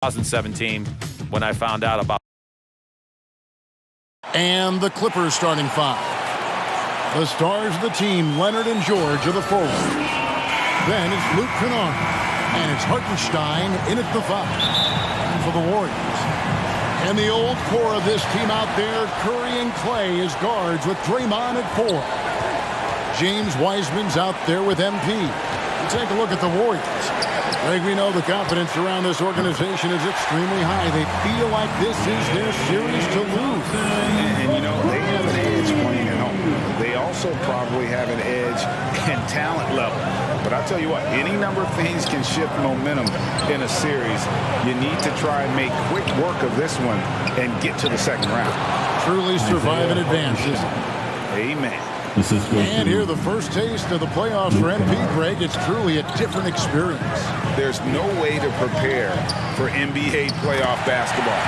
2017 when I found out about. And the Clippers starting five. The stars of the team, Leonard and George, are the forwards. Then it's Luke Kennard. And it's Hartenstein in at the five for the Warriors. And the old core of this team out there, Curry and Clay as guards with Draymond at 4. James Wiseman's out there with MP. Take a look at the Warriors. Greg, we know the confidence around this organization is extremely high. They feel like this is their series to lose. And you know, they have an edge playing at home. They also probably have an edge in talent level. But I'll tell you what, any number of things can shift momentum in a series. You need to try and make quick work of this one and get to the second round. Truly survive and advance, isn't it? Amen. And here the first taste of the playoffs for MP, Greg. It's truly a different experience. There's no way to prepare for NBA playoff basketball.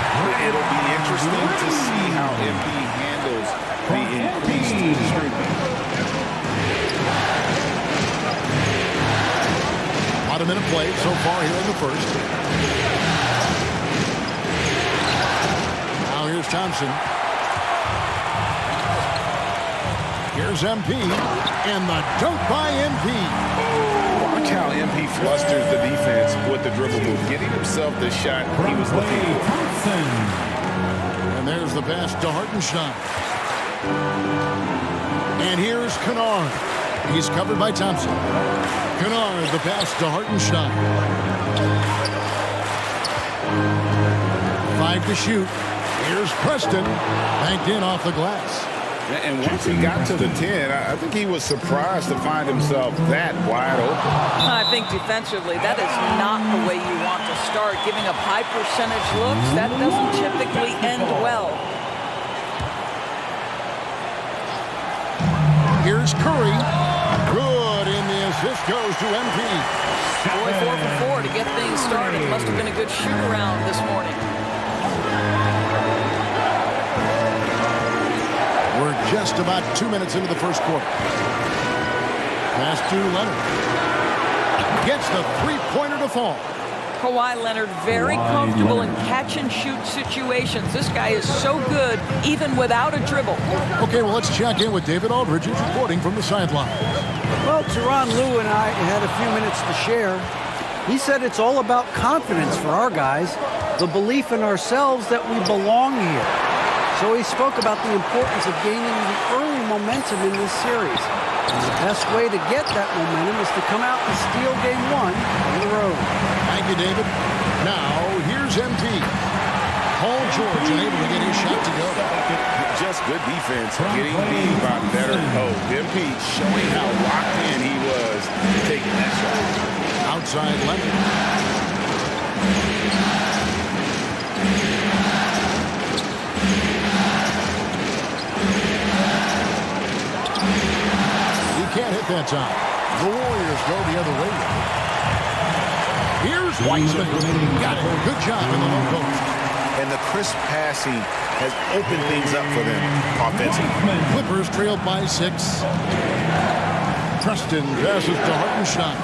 It'll be interesting to see how MP handles the increased scrutiny. About a minute played so far here in the first. Now here's Thompson. Here's MP, and the dunk by MP. Watch how MP flusters the defense with the dribble move, getting himself the shot he was looking for. And there's the pass to Hartenstein. And here's Kennard. He's covered by Thompson. Kennard, the pass to Hartenstein. 5 to shoot. Here's Preston, banked in off the glass. And once he got to the 10, I think he was surprised to find himself that wide open. I think defensively, that is not the way you want to start. Giving up high percentage looks, that doesn't typically end well. Here's Curry. Good, and the assist goes to MP. Only 4 for 4 to get things started. Must have been a good shoot-around this morning. We're just about 2 minutes into the first quarter. Pass to Leonard. Gets the three-pointer to fall. Kawhi Leonard very comfortable in catch-and-shoot situations. This guy is so good even without a dribble. Okay, well, let's check in with David Aldridge, who's reporting from the sideline. Well, Tyronn Lue and I had a few minutes to share. He said it's all about confidence for our guys, the belief in ourselves that we belong here. So he spoke about the importance of gaining the early momentum in this series. And the best way to get that momentum is to come out and steal game 1 on the road. Thank you, David. Now, here's MP. Paul George unable to get his shot to go. Just good defense, getting beat by better. Oh, MP showing how locked in he was taking that shot. Outside Leonard. Can't hit that time. The Warriors go the other way. Here's Wiseman. Got it. Good job in the low post. And the crisp passing has opened things up for them offensively. Clippers trailed by 6. Preston passes to Hartenstein.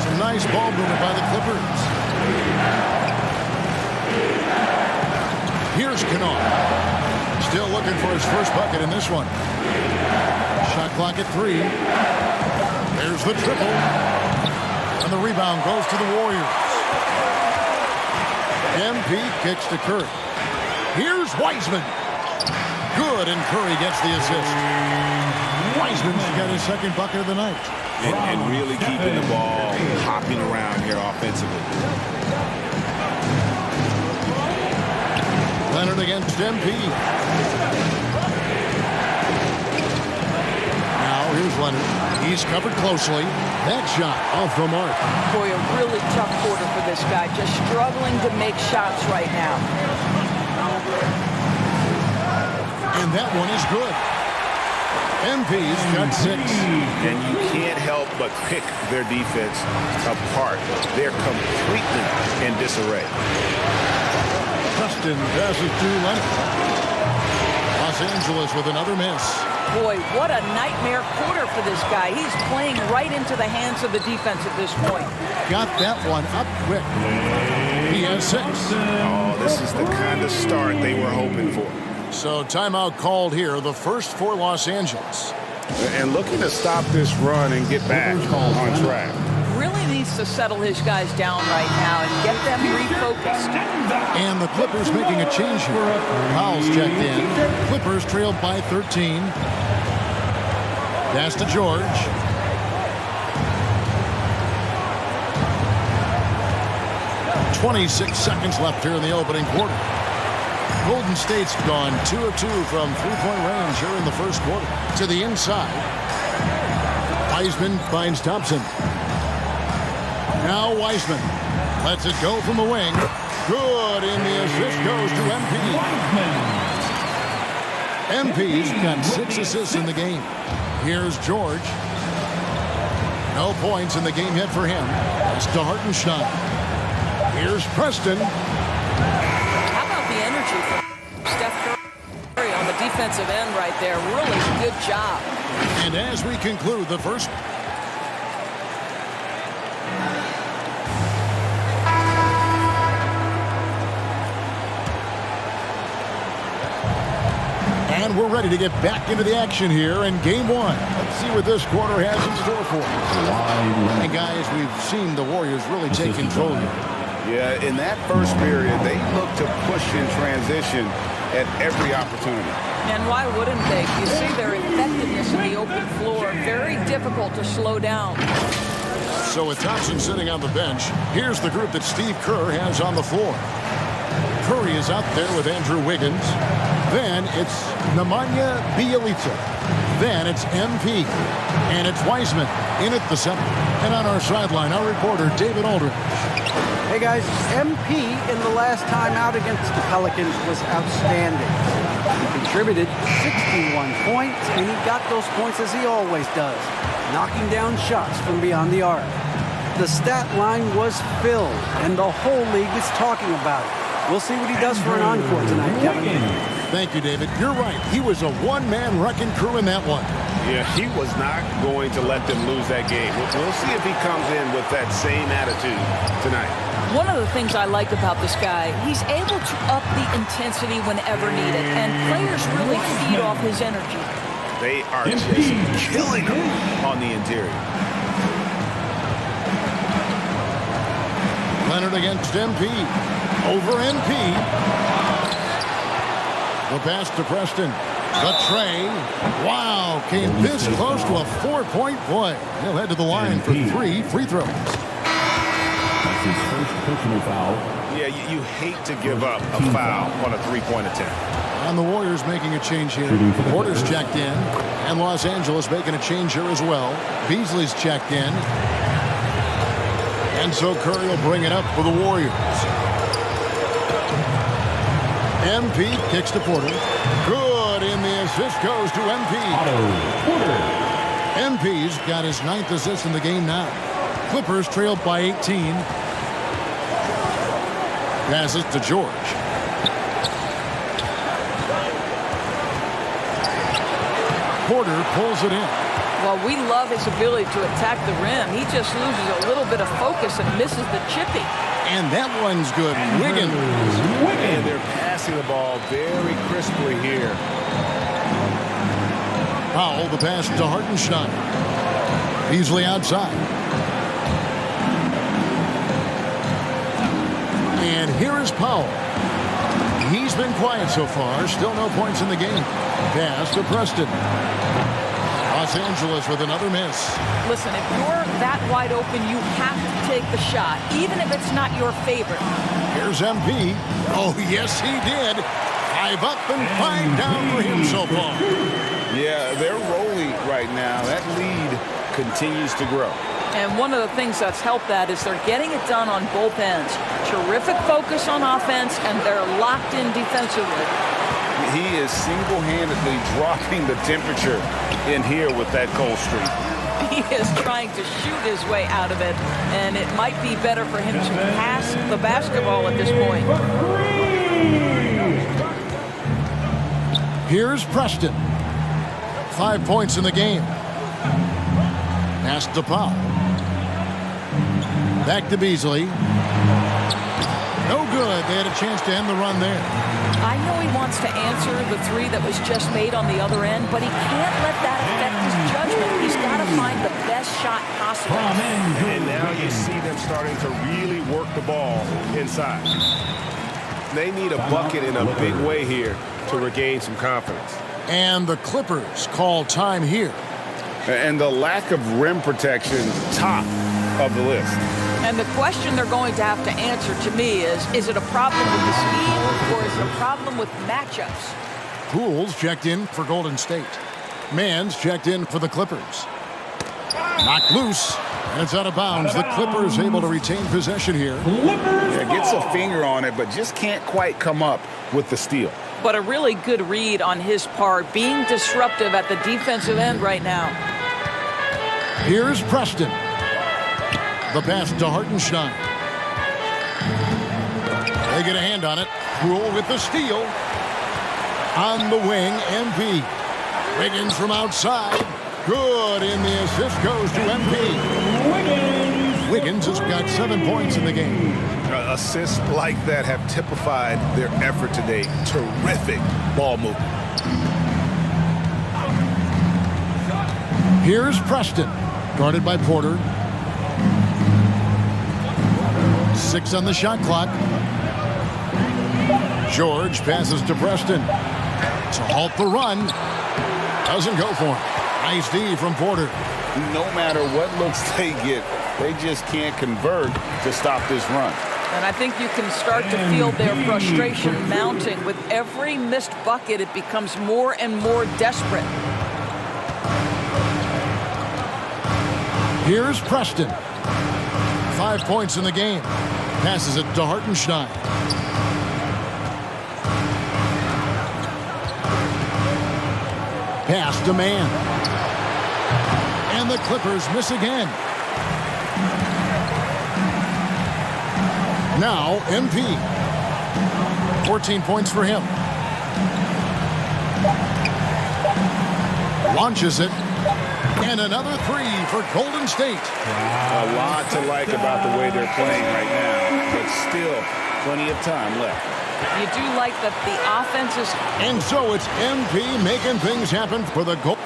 Some nice ball movement by the Clippers. Here's Kennard. Still looking for his first bucket in this one. Shot clock at 3. There's the triple. And the rebound goes to the Warriors. MP kicks to Curry. Here's Wiseman. Good, and Curry gets the assist. Wiseman's got his second bucket of the night. And really keeping the ball hopping around here offensively. Leonard against MP. Here's Leonard. He's covered closely. That shot off the mark. Boy, a really tough quarter for this guy. Just struggling to make shots right now. And that one is good. MP's got 6. And you can't help but pick their defense apart. They're completely in disarray. Preston passes to Leonard. Los Angeles with another miss. Boy, what a nightmare quarter for this guy. He's playing right into the hands of the defense at this point. Got that one up quick. He has 6. Oh, this is the kind of start they were hoping for. So timeout called here, the first for Los Angeles. And looking to stop this run and get back on track. Really needs to settle his guys down right now and get them refocused. And the Clippers making a change here. Powell's checked in. Clippers trailed by 13. Pass to George. "26 seconds left here in the opening quarter. Golden State's gone 2 of 2 from three-point range here in the first quarter. To the inside. Wiseman finds Thompson. Now Wiseman lets it go from the wing. Good, and the assist goes to MP. MP's got 6 assists in the game. Here's George. No points in the game yet for him. It's to Hartenstein. Here's Preston. How about the energy from Steph Curry on the defensive end right there? Really good job. And as we conclude the first... And we're ready to get back into the action here in Game 1. Let's see what this quarter has in store for us. And guys, we've seen the Warriors really take control here. Yeah, in that first period, they looked to push in transition at every opportunity. And why wouldn't they? You see their effectiveness in the open floor. Very difficult to slow down. So with Thompson sitting on the bench, here's the group that Steve Kerr has on the floor. Curry is out there with Andrew Wiggins. Then it's Nemanja Bjelica. Then it's MP. And it's Wiseman in at the center. And on our sideline, our reporter, David Aldridge. Hey guys, MP in the last time out against the Pelicans was outstanding. He contributed 61 points, and he got those points as he always does, knocking down shots from beyond the arc. The stat line was filled, and the whole league is talking about it. We'll see what he does for an encore tonight, Kevin. Thank you, David. You're right. He was a one-man wrecking crew in that one. Yeah, he was not going to let them lose that game. We'll see if he comes in with that same attitude tonight. One of the things I like about this guy, he's able to up the intensity whenever needed, and players really feed off his energy. They are just killing him on the interior. Leonard against MP. Over MP. The pass to Preston. The tray. Wow, came this close to a 4-point play. He'll head to the line for 3 free throws. That's his first personal foul. Yeah, you hate to give up a foul on a three-point attempt. And the Warriors making a change here. Porter's checked in. And Los Angeles making a change here as well. Beasley's checked in. And so Curry will bring it up for the Warriors. MP kicks to Porter. Good, and the assist goes to MP. MP's got his 9th assist in the game now. Clippers trailed by 18. Passes to George. Porter pulls it in. Well, we love his ability to attack the rim. He just loses a little bit of focus and misses the chippy. And that one's good. Wiggins. And they're passing the ball very crisply here. Powell, the pass to Hartenstein. Beasley outside. And here is Powell. He's been quiet so far. Still no points in the game. Pass to Preston. Los Angeles with another miss. Listen, if you're that wide open, you have to take the shot, even if it's not your favorite. Here's MP. Oh, yes, he did. 5 up and 5 down for him so far. Yeah, they're rolling right now. That lead continues to grow. And one of the things that's helped that is they're getting it done on both ends. Terrific focus on offense, and they're locked in defensively. He is single-handedly dropping the temperature in here with that cold streak. He is trying to shoot his way out of it, and it might be better for him to pass the basketball at this point. Here's Preston. 5 points in the game. Pass to Powell. Back to Beasley. No good. They had a chance to end the run there. I know he wants to answer the three that was just made on the other end, but he can't let that affect his judgment. He's got to find the best shot possible. And now you see them starting to really work the ball inside. They need a bucket in a big way here to regain some confidence. And the Clippers call time here. And the lack of rim protection, top of the list. And the question they're going to have to answer to me is it a problem with the speed or is it a problem with matchups? Pools checked in for Golden State. Mans checked in for the Clippers. Knocked loose, and it's out of bounds. The Clippers able to retain possession here. Yeah, gets a finger on it, but just can't quite come up with the steal. But a really good read on his part, being disruptive at the defensive end right now. Here's Preston. The pass to Hartenstein. They get a hand on it. Poole with the steal. On the wing, MP. Wiggins from outside. Good, and the assist goes to MP. Wiggins has got 7 points in the game. Assists like that have typified their effort today. Terrific ball movement. Here's Preston. Guarded by Porter. 6 on the shot clock. George passes to Preston to halt the run. Doesn't go for him. Nice D from Porter. No matter what looks they get, they just can't convert to stop this run. And I think you can start to feel their frustration mounting. With every missed bucket, it becomes more and more desperate. Here's Preston. 5 points in the game. Passes it to Hartenstein. Pass to Man. And the Clippers miss again. Now MP. 14 points for him. Launches it. And another three for Golden State. A lot to like about the way they're playing right now, but still plenty of time left. You do like that the offense is... And so it's MP making things happen for the goal.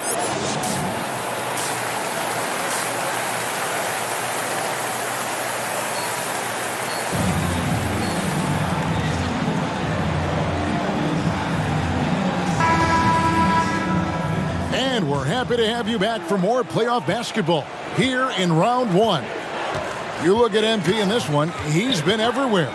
And we're happy to have you back for more playoff basketball here in round one. You look at MP in this one, he's been everywhere.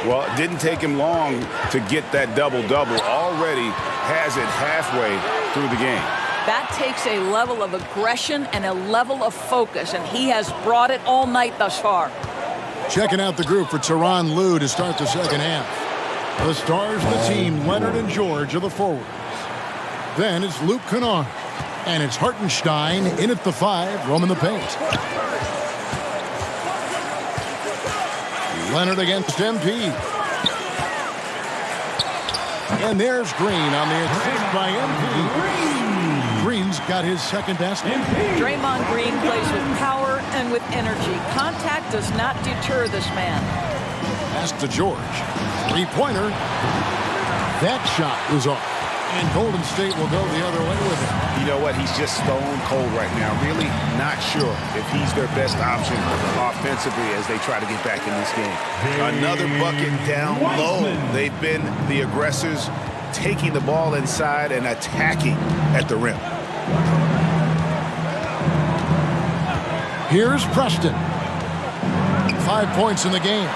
Well, it didn't take him long to get that double-double. Already has it halfway through the game. That takes a level of aggression and a level of focus, and he has brought it all night thus far. Checking out the group for Tyronn Lue to start the second half. The stars of the team, Leonard and George, are the forwards. Then it's Luke Kennard, and it's Hartenstein in at the 5, roaming the paint. Leonard against MP. And there's Green on the assist by MP. Green's got his second basket. Draymond Green plays with power and with energy. Contact does not deter this man. Pass to George. Three-pointer. That shot was off. And Golden State will go the other way with it. You know what? He's just stone cold right now. Really not sure if he's their best option offensively as they try to get back in this game. Another bucket down low. They've been the aggressors, taking the ball inside and attacking at the rim. Here's Preston. 5 points in the game.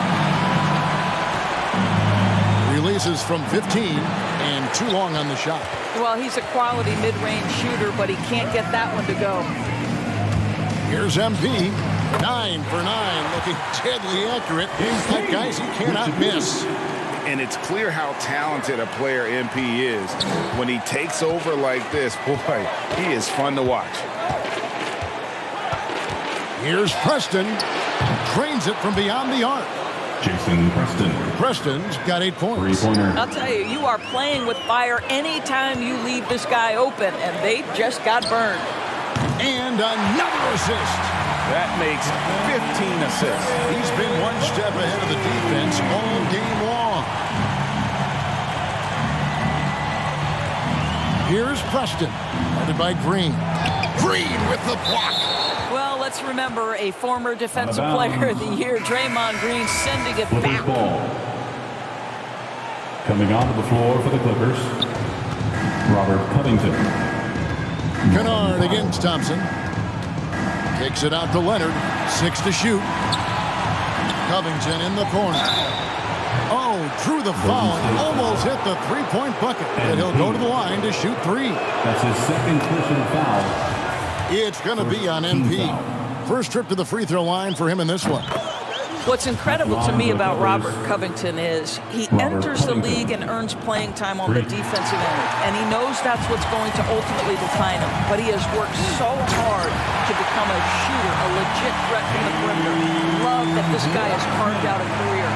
Releases from 15. And too long on the shot. Well, he's a quality mid-range shooter, but he can't get that one to go. Here's MP. 9 for 9, looking deadly accurate. Like guys he cannot miss. And it's clear how talented a player MP is. When he takes over like this, boy, he is fun to watch. Here's Preston. Trains it from beyond the arc. Jason Preston. Preston's got 8 points. Three-pointer. I'll tell you, you are playing with fire anytime you leave this guy open, and they just got burned. And another assist. That makes 15 assists. He's been one step ahead of the defense all game long. Here's Preston, guarded by Green. Green with the block. Well, let's remember a former defensive player of the year, Draymond Green, sending it Clippers back. ball. Coming onto the floor for the Clippers, Robert Covington. Kennard against Thompson. Kicks it out to Leonard. 6 to shoot. Covington in the corner. Oh, drew the foul and almost hit the three-point bucket. And he'll go to the line to shoot 3. That's his second personal foul. It's going to be on MP. First trip to the free throw line for him in this one. What's incredible to me about Robert Covington is he enters the league and earns playing time on the defensive end, and he knows that's what's going to ultimately define him. But he has worked so hard to become a shooter, a legit threat from the perimeter. Love that this guy has carved out a career.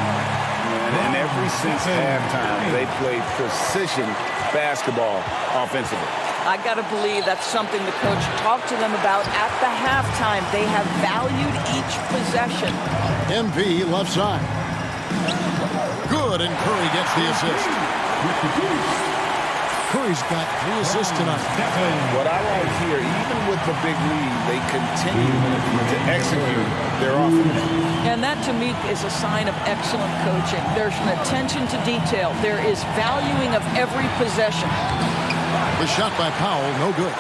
And ever since halftime, they played precision basketball offensively. I got to believe that's something the coach talked to them about at the halftime. They have valued each possession. MP left side. Good, and Curry gets the assist. Curry's got 3 assists tonight. What I like here, even with the big lead, they continue to execute their offense. And that, to me, is a sign of excellent coaching. There's an attention to detail. There is valuing of every possession. The shot by Powell, no good.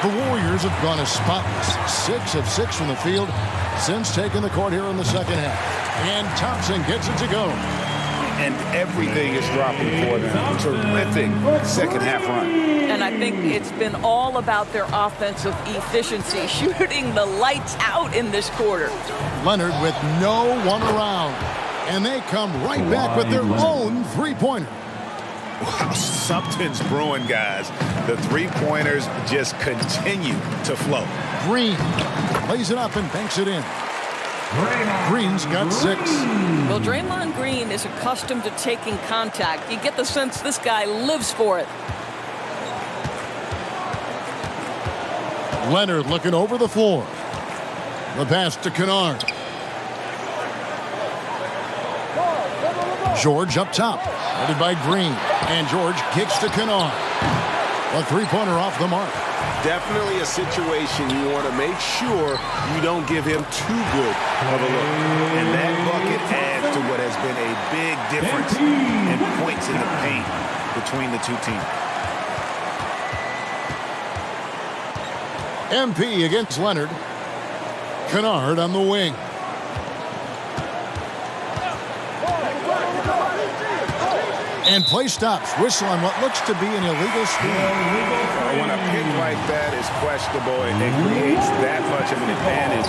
The Warriors have gone as spotless. 6 of 6 from the field since taking the court here in the second half. And Thompson gets it to go. And everything is dropping for them. Terrific second half run. And I think it's been all about their offensive efficiency, shooting the lights out in this quarter. Leonard with no one around. And they come right back with their own three-pointer. Wow, something's brewing, guys. The three-pointers just continue to flow. Green lays it up and banks it in. Green's got 6. Well, Draymond Green is accustomed to taking contact. You get the sense this guy lives for it. Leonard looking over the floor. The pass to Kennard. George up top, headed by Green. And George kicks to Kennard. A three-pointer off the mark. Definitely a situation you want to make sure you don't give him too good of a look. And that bucket adds to what has been a big difference in points in the paint between the two teams. MP against Leonard. Kennard on the wing. And play stops. Whistle on what looks to be an illegal screen. When a pick like that is questionable and it creates that much of an advantage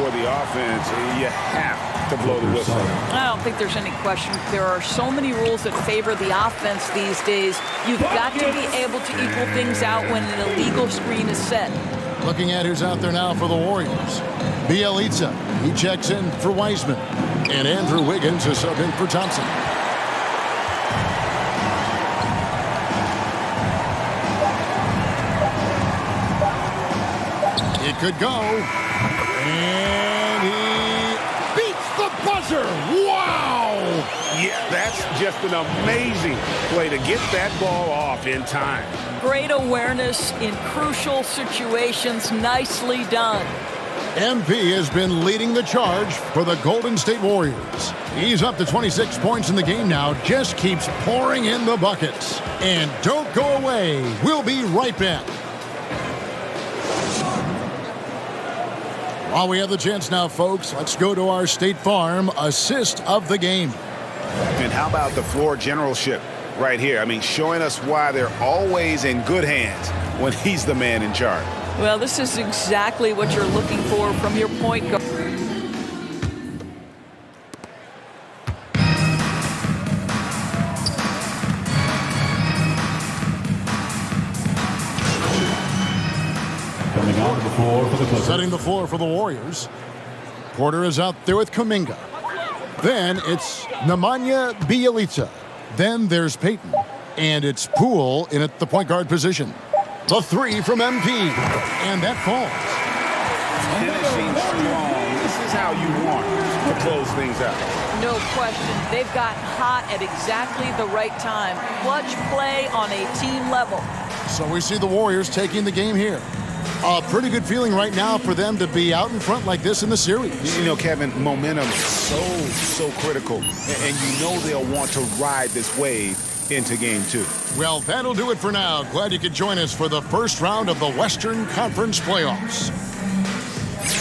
for the offense, you have to blow the whistle. I don't think there's any question. There are so many rules that favor the offense these days. You've got to be able to equal things out when an illegal screen is set. Looking at who's out there now for the Warriors. Bielitsa, he checks in for Wiseman. And Andrew Wiggins is subbing for Thompson. It could go. And he beats the buzzer. Wow! Yeah, that's just an amazing play to get that ball off in time. Great awareness in crucial situations. Nicely done. MP has been leading the charge for the Golden State Warriors. He's up to 26 points in the game now. Just keeps pouring in the buckets. And don't go away. We'll be right back. While we have the chance now, folks, let's go to our State Farm assist of the game. And how about the floor generalship right here? I mean, showing us why they're always in good hands when he's the man in charge. Well, this is exactly what you're looking for from your point guard. Coming onto the floor for the Clippers. Setting the floor for the Warriors. Porter is out there with Kuminga. Then it's Nemanja Bjelica. Then there's Peyton. And it's Poole in at the point guard position. The three from MP. And that falls. Finishing strong. This is how you want to close things out. No question. They've gotten hot at exactly the right time. Clutch play on a team level. So we see the Warriors taking the game here. A pretty good feeling right now for them to be out in front like this in the series. You know, Kevin, momentum is so critical. And you know they'll want to ride this wave into game 2. Well, that'll do it for now. Glad you could join us for the first round of the Western Conference Playoffs.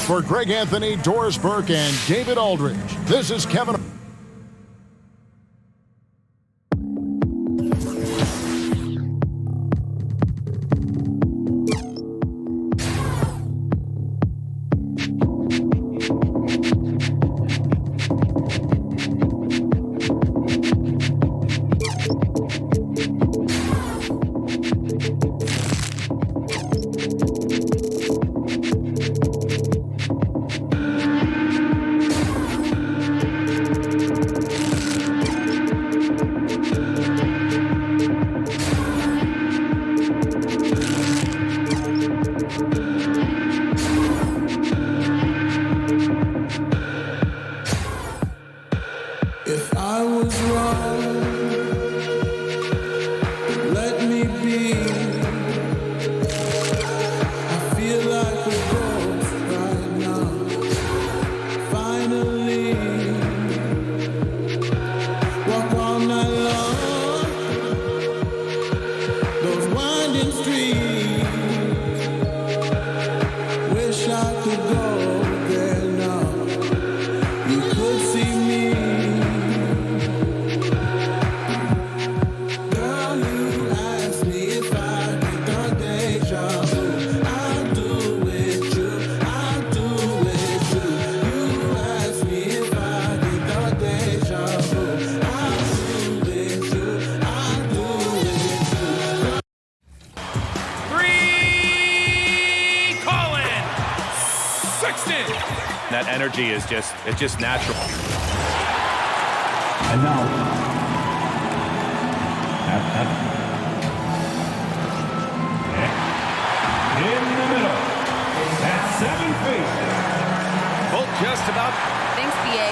For Greg Anthony, Doris Burke, and David Aldridge, this is Kevin. That energy is just natural. And now, in the middle, at 7 feet. Both just about. Thanks, BA.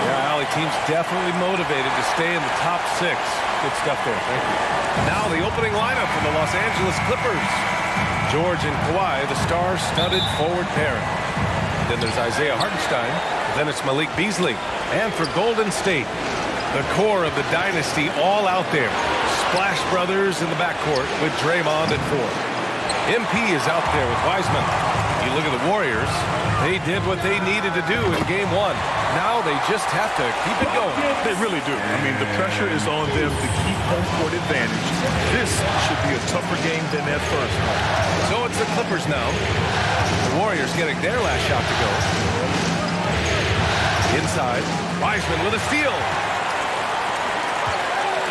Yeah, Allie, team's definitely motivated to stay in the top 6. Good stuff there. Thank you. Now the opening lineup for the Los Angeles Clippers. George and Kawhi, the star-studded forward pairing. Then there's Isaiah Hartenstein. Then it's Malik Beasley. And for Golden State, the core of the dynasty all out there. Splash Brothers in the backcourt with Draymond at 4. MP is out there with Wiseman. You look at the Warriors, they did what they needed to do in game 1. Now they just have to keep it going. They really do. I mean, the pressure is on them to keep home court advantage. This should be a tougher game than that first one. So it's the Clippers now. The Warriors getting their last shot to go. Inside, Wiseman with a steal.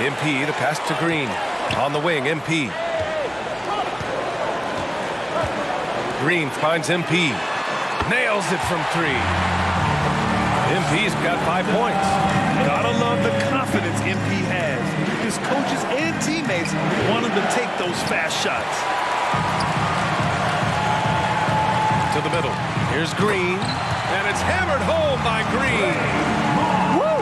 MP, the pass to Green. On the wing, MP. Green finds MP. Nails it from 3. MP's got 5 points. Gotta love the confidence MP has. His coaches and teammates want him to take those fast shots. To the middle. Here's Green. And it's hammered home by Green. Woo!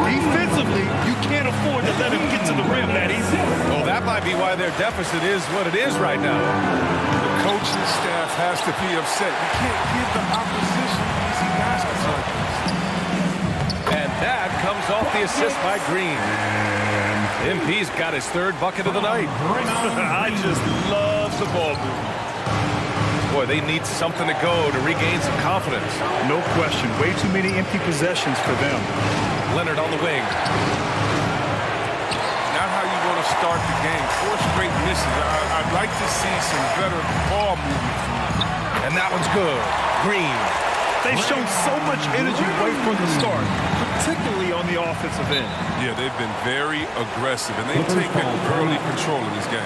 Defensively, you can't afford to let him get to the rim that easy. Well, that might be why their deficit is what it is right now. The coaching staff has to be upset. You can't give the opposition easy baskets like this. And that comes off the assist by Green. MP's got his 3rd bucket of the night. I just love the ball movement. Boy, they need something to go to regain some confidence. No question. Way too many empty possessions for them. Leonard on the wing. Not how you want to start the game. 4 straight misses. I'd like to see some better ball movement from them. And that one's good. Green. They've shown so much energy right from the start, particularly on the offensive end. Yeah, they've been very aggressive, and they've taken early control in this game.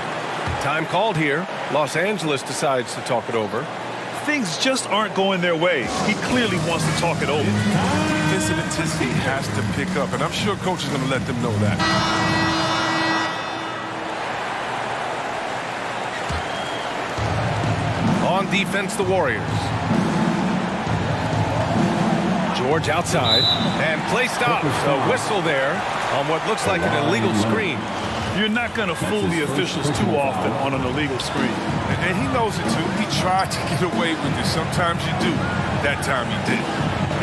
Time called here. Los Angeles decides to talk it over. Things just aren't going their way. He clearly wants to talk it over. defensive intensity has to pick up, and I'm sure coach is going to let them know that. On defense, the Warriors. George outside, and play stops. A whistle there on what looks like an illegal screen. You're not going to fool the officials too often on an illegal screen. And he knows it, too. He tried to get away with it. Sometimes you do. That time he did.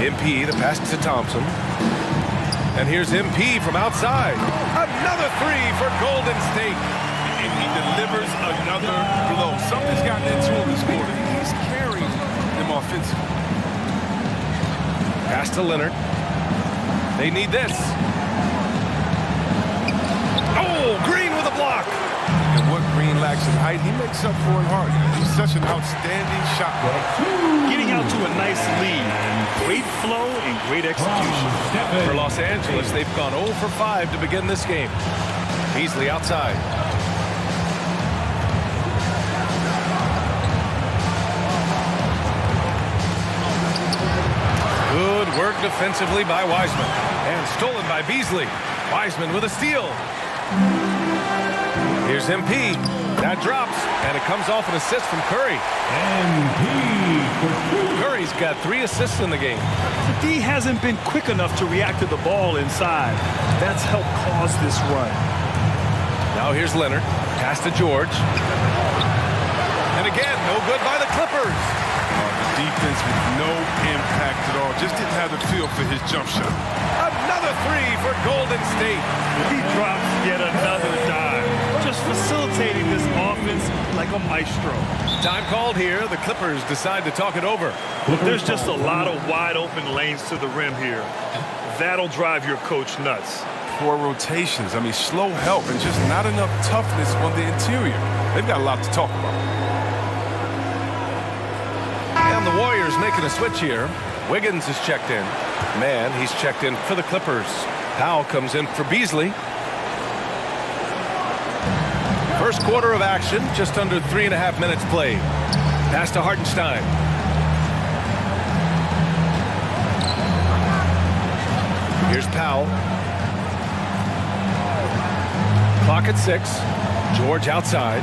MP, the pass to Thompson. And here's MP from outside. Another three for Golden State. And he delivers another blow. Something's gotten into him this quarter. He's carrying them offensively. Pass to Leonard. They need this. Oh, Green with a block. And what Green lacks in height, he makes up for in heart. He's such an outstanding shot blocker. Getting out to a nice lead. Great flow and great execution. For Los Angeles, they've gone 0 for 5 to begin this game. Beasley outside. Good work defensively by Wiseman. And stolen by Beasley. Wiseman with a steal. Here's MP. That drops, and it comes off an assist from Curry. Curry's got 3 assists in the game. The D hasn't been quick enough to react to the ball inside. That's helped cause this run. Now here's Leonard. Pass to George. And again, no good by the Clippers. The defense with no impact at all. Just didn't have the feel for his jump shot. Another three for Golden State. He drops yet another dime. Just facilitating this offense like a maestro. Time called here. The Clippers decide to talk it over. There's just a lot of wide open lanes to the rim here. That'll drive your coach nuts. Poor rotations. I mean, slow help and just not enough toughness on the interior. They've got a lot to talk about. And the Warriors making a switch here. Wiggins is checked in. Man, he's checked in for the Clippers. Powell comes in for Beasley. First quarter of action, just under 3.5 minutes played. Pass to Hartenstein. Here's Powell. Clock at 6. George outside.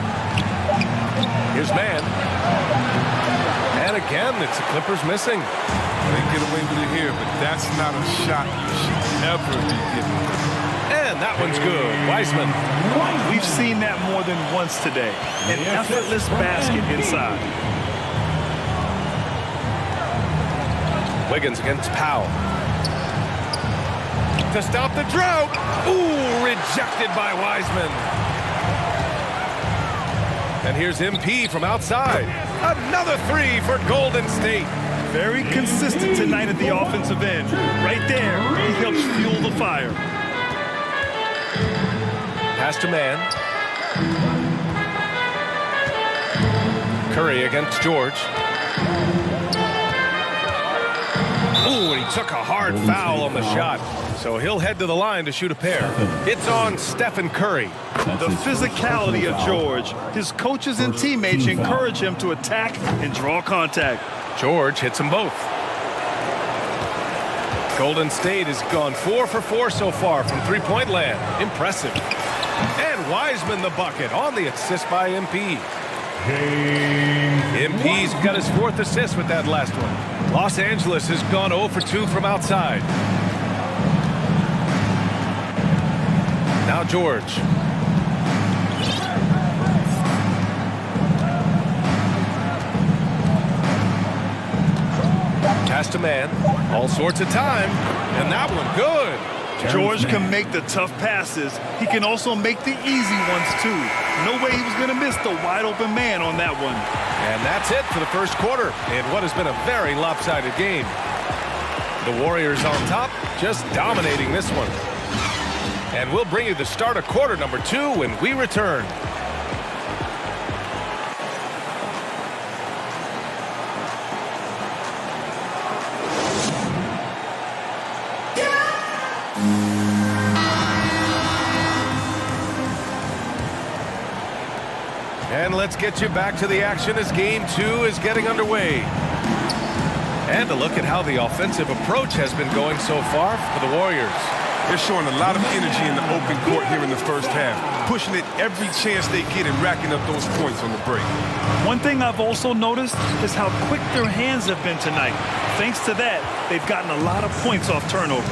Here's Man. And again, it's the Clippers missing. They get away with it here, but that's not a shot you should ever be giving. And that one's good. Wiseman. We've seen that more than once today. An effortless basket inside. Wiggins against Powell. To stop the drought. Ooh, rejected by Wiseman. And here's MP from outside. Another three for Golden State. Very consistent tonight at the offensive end. Right there, he helps fuel the fire. Pass to Man. Curry against George. Ooh, and he took a hard foul on the shot. So he'll head to the line to shoot a pair. It's on Stephen Curry. The physicality of George. His coaches and teammates encourage him to attack and draw contact. George hits them both. Golden State has gone 4 for 4 so far from three-point land. Impressive. And Wiseman the bucket on the assist by MP. MP's got his 4th assist with that last one. Los Angeles has gone 0 for 2 from outside. Now George. Pass to Man. All sorts of time. And that one good. George can make the tough passes. He can also make the easy ones, too. No way he was going to miss the wide-open man on that one. And that's it for the first quarter in what has been a very lopsided game. The Warriors on top, just dominating this one. And we'll bring you the start of quarter number 2 when we return. And let's get you back to the action as game 2 is getting underway. And a look at how the offensive approach has been going so far for the Warriors. They're showing a lot of energy in the open court here in the first half, pushing it every chance they get and racking up those points on the break. One thing I've also noticed is how quick their hands have been tonight. Thanks to that, they've gotten a lot of points off turnovers.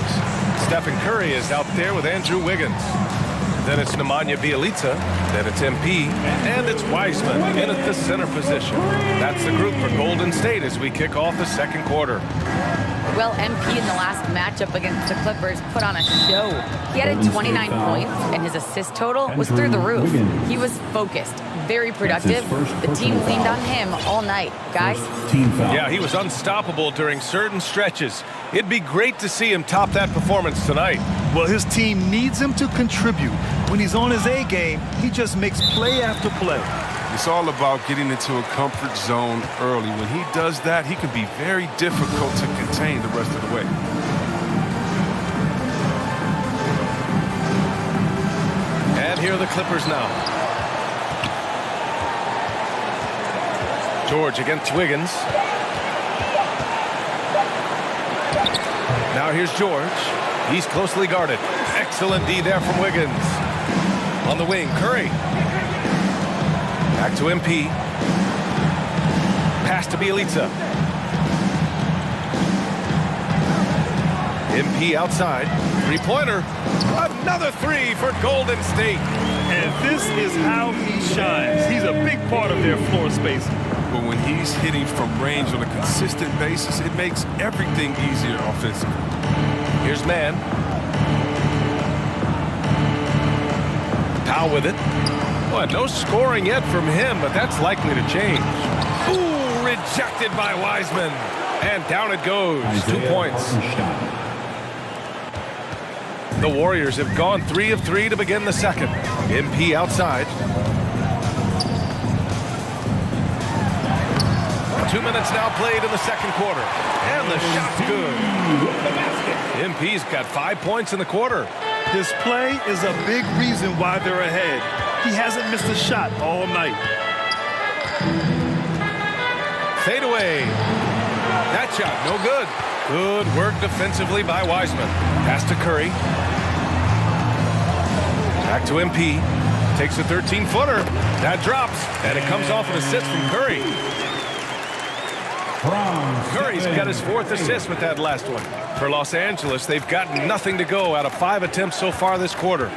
Stephen Curry is out there with Andrew Wiggins. Then it's Nemanja Bjelica, then it's MP, and it's Wiseman in at the center position. That's the group for Golden State as we kick off the second quarter. Well, MP in the last matchup against the Clippers put on a show. He had 29 points, and his assist total was through the roof. He was focused, very productive. The team leaned on him all night. Guys? Yeah, he was unstoppable during certain stretches. It'd be great to see him top that performance tonight. Well, his team needs him to contribute. When he's on his A game, he just makes play after play. It's all about getting into a comfort zone early. When he does that, he can be very difficult to contain the rest of the way. And here are the Clippers now. George against Wiggins. Now here's George. He's closely guarded. Excellent D there from Wiggins. On the wing, Curry. Back to MP. Pass to Bjelica. MP outside. Three-pointer. Another three for Golden State. And this is how he shines. He's a big part of their floor space. But when he's hitting from range on a consistent basis, it makes everything easier offensively. Here's Mann. Powell with it. Boy, no scoring yet from him, but that's likely to change. Ooh, rejected by Wiseman. And down it goes. 2 points. The Warriors have gone 3 of 3 to begin the second. MP outside. 2 minutes now played in the second quarter. And the shot's good. MP's got 5 points in the quarter. His play is a big reason why they're ahead. He hasn't missed a shot all night. Fade away. That shot, no good. Good work defensively by Wiseman. Pass to Curry. Back to MP. Takes a 13-footer. That drops, and it comes off an assist from Curry. Curry's got his 4th assist with that last one. For Los Angeles, they've got nothing to go out of 5 attempts so far this quarter.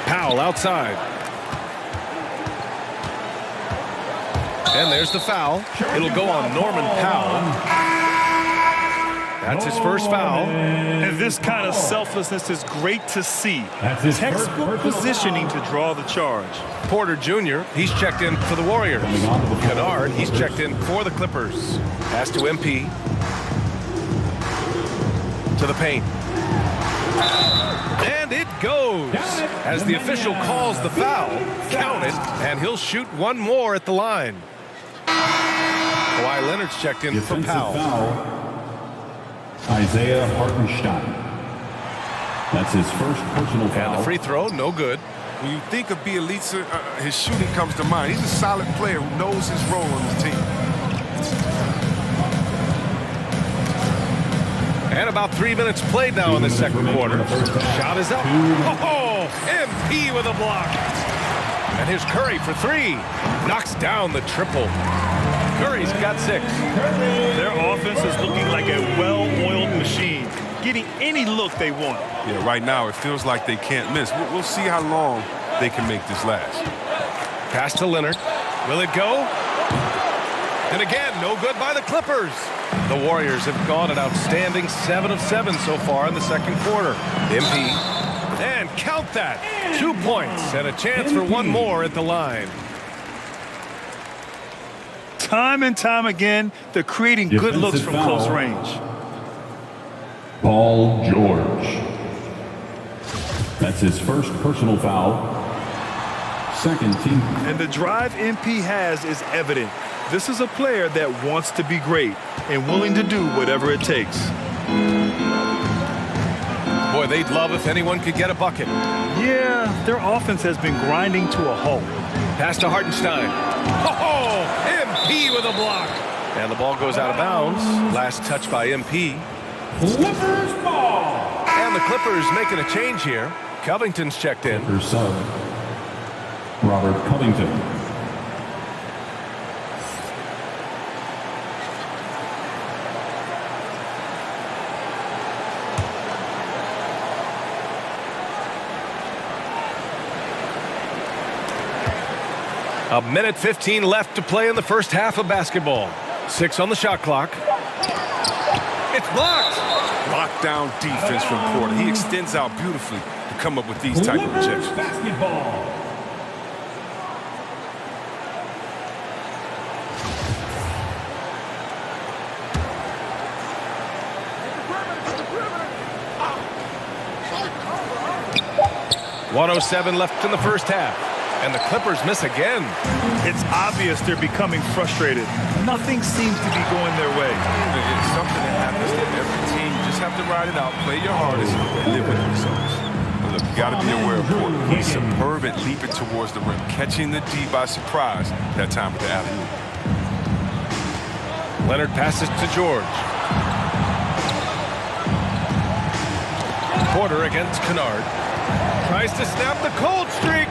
Powell outside. And there's the foul. It'll go on Norman Powell. That's his first foul. And this kind of selflessness is great to see. Textbook positioning to draw the charge. Porter Jr., he's checked in for the Warriors. Kennard, he's checked in for the Clippers. Pass to MP. To the paint. And it goes. As the official calls the foul, count it, and he'll shoot one more at the line. Kawhi Leonard's checked in for Powell. Isaiah Hartenstein. That's his first personal foul. And the free throw, no good. When you think of Bjelica, his shooting comes to mind. He's a solid player who knows his role on the team. And about 3 minutes played now in the second quarter. Shot is up. Oh, MP with a block. And here's Curry for 3. Knocks down the triple. Curry's got 6. Their offense is looking like a well-oiled machine, getting any look they want. Yeah, right now it feels like they can't miss. We'll see how long they can make this last. Pass to Leonard. Will it go? And again, no good by the Clippers. The Warriors have gone an outstanding 7 of 7 so far in the second quarter. MP. And count that. 2 points and a chance for one more at the line. Time and time again, they're creating good looks from close range. Paul George. That's his first personal foul. Second team. And the drive MP has is evident. This is a player that wants to be great and willing to do whatever it takes. Boy, they'd love if anyone could get a bucket. Yeah, their offense has been grinding to a halt. Pass to Hartenstein. Oh, MP with a block. And the ball goes out of bounds. Last touch by MP. Clippers ball. And the Clippers making a change here. Covington's checked in. Clippers sub. Robert Covington. A minute 15 left to play in the first half of basketball. 6 on the shot clock. It's blocked. Lockdown defense from Porter. He extends out beautifully to come up with these type of rejections. Basketball. .107 left in the first half. And the Clippers miss again. It's obvious they're becoming frustrated. Nothing seems to be going their way. It's something that happens to every team. You just have to ride it out, play your hardest, and live with the results. But look, you got to be aware of Porter. He's superb at leaping towards the rim, catching the D by surprise that time with the alley-oop. Leonard passes to George. Porter against Kennard. Tries to snap the cold streak.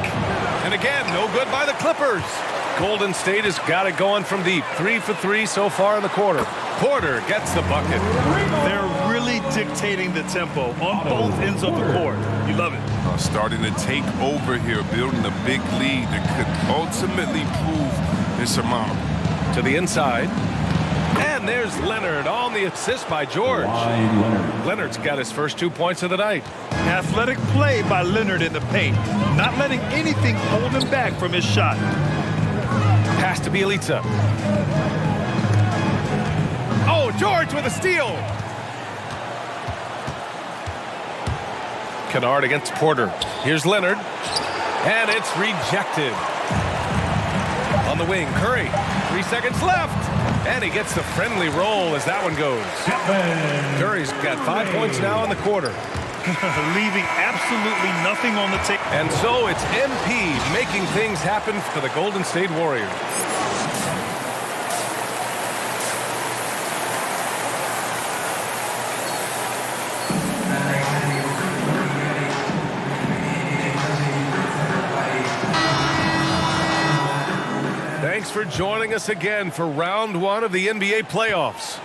And again, no good by the Clippers. Golden State has got it going from deep. 3 for 3 so far in the quarter. Porter gets the bucket. They're really dictating the tempo on both ends of the court. You love it. Starting to take over here, building a big lead that could ultimately prove insurmountable. To the inside. And there's Leonard on the assist by George. Leonard's got his first 2 points of the night. Athletic play by Leonard in the paint. Not letting anything hold him back from his shot. Pass to Bjelica. Oh, George with a steal. Kennard against Porter. Here's Leonard. And it's rejected. On the wing, Curry. 3 seconds left. And he gets the friendly roll as that one goes. Curry's got 5 points now in the quarter. Leaving absolutely nothing on the table. And so it's MP making things happen for the Golden State Warriors. Thanks for joining us again for round 1 of the NBA playoffs.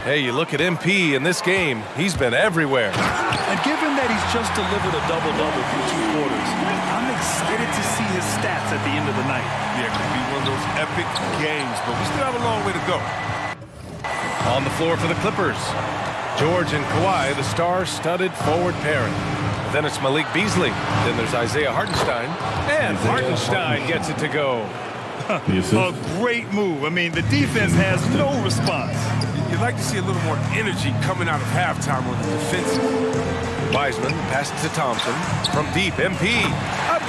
Hey, you look at MP in this game, he's been everywhere. And given that he's just delivered a double-double through 2 quarters, I'm excited to see his stats at the end of the night. Yeah, it could be one of those epic games, but we still have a long way to go. On the floor for the Clippers, George and Kawhi, the star-studded forward pairing. Then it's Malik Beasley. Then there's Isaiah Hartenstein. And Hartenstein gets it to go. A great move. I mean, the defense has no response. You'd like to see a little more energy coming out of halftime on the defensive. Wiseman passes to Thompson. From deep, MP.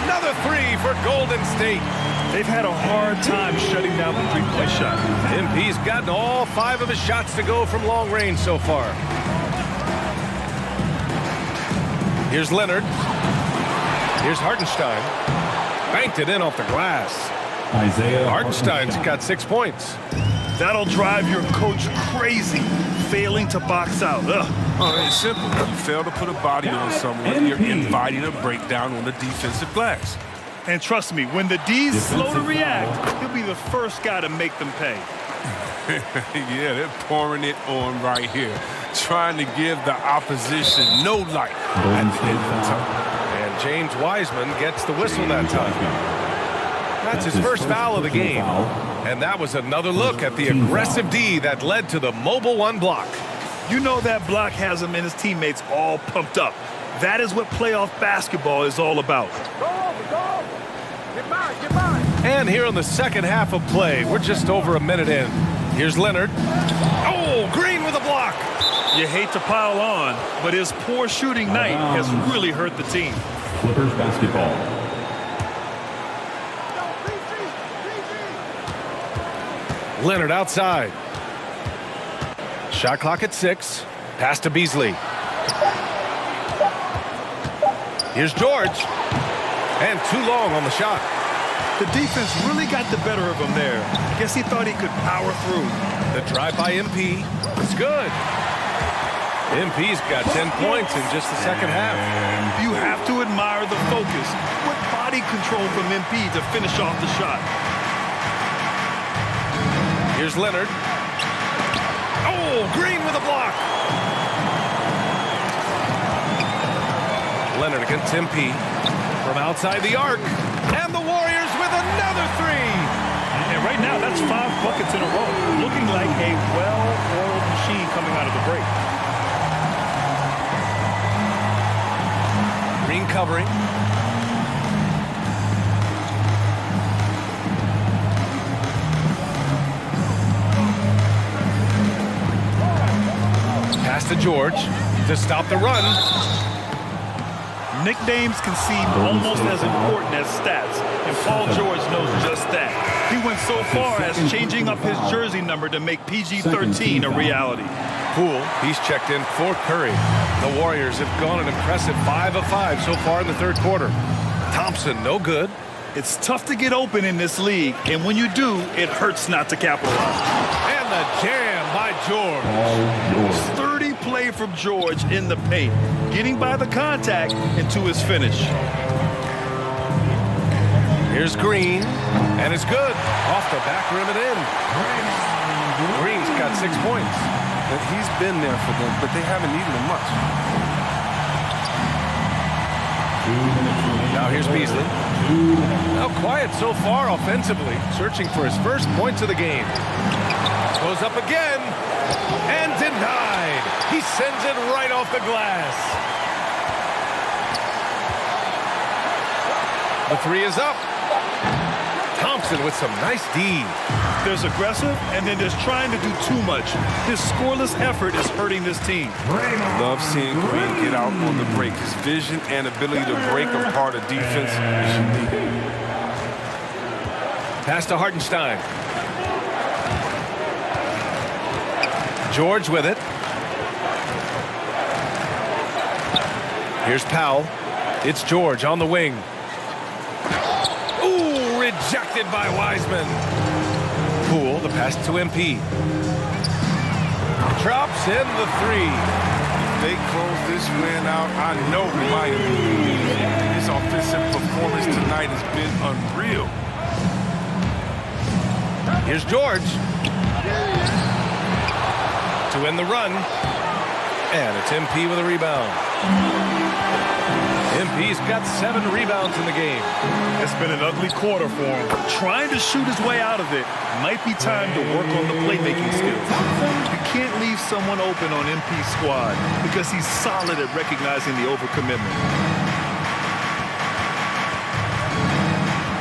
Another 3 for Golden State. They've had a hard time shutting down the three-point shot. MP's gotten all 5 of his shots to go from long range so far. Here's Leonard. Here's Hartenstein. Banked it in off the glass. Isaiah Hartenstein's got 6 points. That'll drive your coach crazy, failing to box out. Oh, it's simple. You fail to put a body on someone, you're inviting a breakdown on the defensive glass. And trust me, when the D's slow to react, he'll be the first guy to make them pay. Yeah, they're pouring it on right here, trying to give the opposition no light at the end of the tunnel. And James Wiseman gets the whistle that time. That's his first foul of the game. And that was another look at the aggressive D that led to the mobile 1 block. You know that block has him and his teammates all pumped up. That is what playoff basketball is all about. And here in the second half of play, we're just over a minute in. Here's Leonard. Oh, Green with a block. You hate to pile on, but his poor shooting night has really hurt the team. Clippers basketball. Leonard outside. Shot clock at 6. Pass to Beasley. Here's George. And too long on the shot. The defense really got the better of him there. I guess he thought he could power through. The drive by MP is good. MP's got 10 points in just the second half. You have to admire the focus. What body control from MP to finish off the shot. Here's Leonard. Oh, Green with a block. Leonard against MP from outside the arc. And the Warriors with another three. And right now, that's 5 buckets in a row. Looking like a well-oiled machine coming out of the break. Green covering. Pass to George to stop the run. Nicknames can seem almost as important as stats, and Paul George knows just that. He went so far as changing up his jersey number to make PG-13 a reality. Poole, he's checked in for Curry. The Warriors have gone an impressive 5 of 5 so far in the third quarter. Thompson, no good. It's tough to get open in this league, and when you do, it hurts not to capitalize. And the jam by George. Sturdy play from George in the paint, getting by the contact and to his finish. Here's Green, and it's good. Off the back rim and in. Green's got 6 points. But he's been there for them, but they haven't needed him much. Now here's Beasley. Now quiet so far offensively, searching for his first points of the game. Goes up again, and denied. He sends it right off the glass. The three is up. Thompson with some nice D. There's aggressive, and then there's trying to do too much. His scoreless effort is hurting this team. Love seeing Green get out on the break. His vision and ability to break apart a defense is unique. Pass to Hartenstein. George with it. Here's Powell. It's George on the wing. Ooh, rejected by Wiseman. Poole, the pass to MP. Drops in the three. If they close this win out, I know Miami. His offensive performance tonight has been unreal. Here's George. To end the run. And it's MP with a rebound. MP's got 7 rebounds in the game. It's been an ugly quarter for him. Trying to shoot his way out of it. Might be time to work on the playmaking skills. You can't leave someone open on MP's squad because he's solid at recognizing the overcommitment.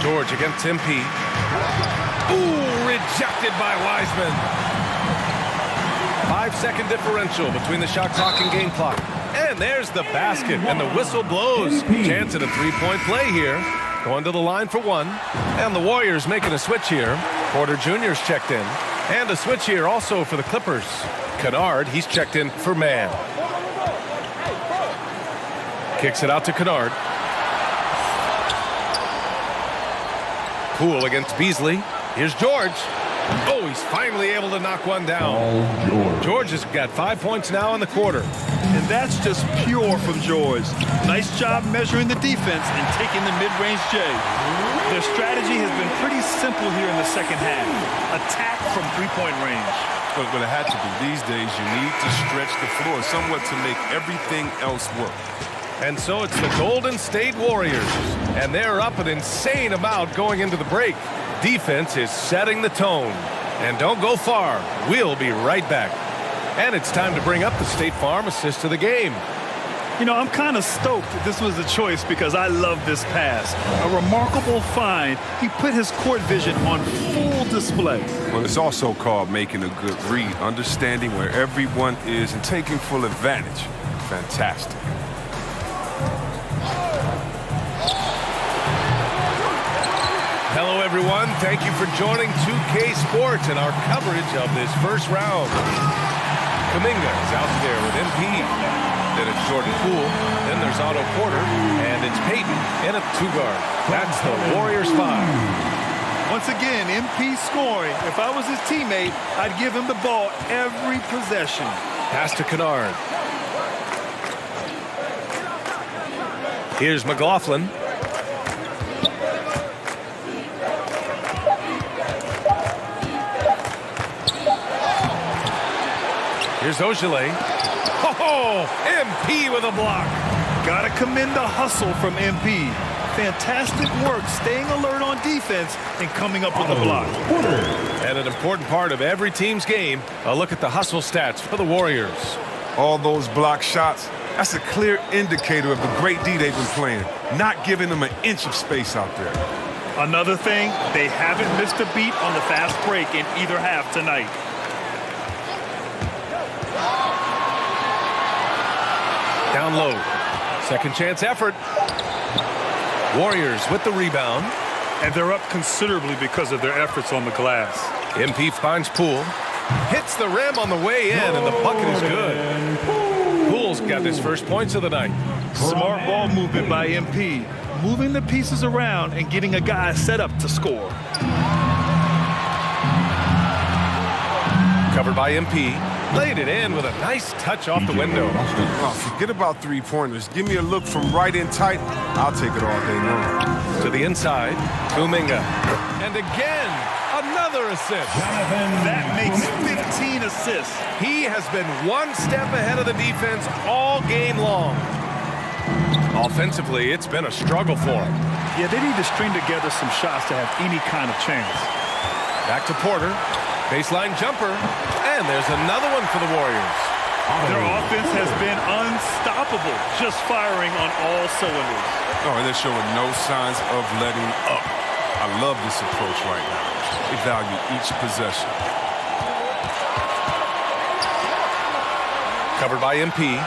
George against MP. Ooh, rejected by Wiseman. 5-second differential between the shot clock and game clock. And there's the basket, and the whistle blows. Chance at a three-point play here. Going to the line for one. And the Warriors making a switch here. Porter Jr.'s checked in. And a switch here also for the Clippers. Kennard, he's checked in for man. Kicks it out to Kennard. Poole against Beasley. Here's George. Oh, he's finally able to knock one down. George has got 5 points now in the quarter. And that's just pure from George. Nice job measuring the defense and taking the mid-range J. Their strategy has been pretty simple here in the second half. Attack from three-point range. But it had to be. These days, you need to stretch the floor somewhat to make everything else work. And so it's the Golden State Warriors. And they're up an insane amount going into the break. Defense is setting the tone. And don't go far. We'll be right back. And it's time to bring up the State Farm assist of the game. You know, I'm kind of stoked that this was the choice because I love this pass. A remarkable find. He put his court vision on full display. Well, it's also called making a good read, understanding where everyone is and taking full advantage. Fantastic. Hello, everyone. Thank you for joining 2K Sports and our coverage of this first round. Kuminga is out there with MP. then it's Jordan Poole, then there's Otto Porter, and it's Peyton in at 2 guard. That's the Warriors 5. Once again, MP scoring. If I was his teammate, I'd give him the ball every possession. Pass to Kennard. Here's McLaughlin. Here's Ogilvy. Oh, MP with a block. Gotta commend the hustle from MP. Fantastic work staying alert on defense and coming up with the block. And an important part of every team's game, a look at the hustle stats for the Warriors. All those block shots, that's a clear indicator of the great D they've been playing, not giving them an inch of space out there. Another thing, they haven't missed a beat on the fast break in either half tonight. Down low. Second chance effort. Warriors with the rebound. And they're up considerably because of their efforts on the glass. MP finds Poole. Hits the rim on the way in, and the bucket is good. Poole's got his first points of the night. Smart ball movement by MP. Moving the pieces around and getting a guy set up to score. Covered by MP. Laid it in with a nice touch off the window. Oh, forget about three-pointers. Give me a look from right in tight. I'll take it all day long. To the inside, Kuminga. And again, another assist. That makes 15 assists. He has been one step ahead of the defense all game long. Offensively, it's been a struggle for him. Yeah, they need to string together some shots to have any kind of chance. Back to Porter. Baseline jumper. And there's another one for the Warriors. Their offense has been unstoppable, just firing on all cylinders. Oh, and they're showing no signs of letting up. I love this approach right now. They value each possession. Covered by MP.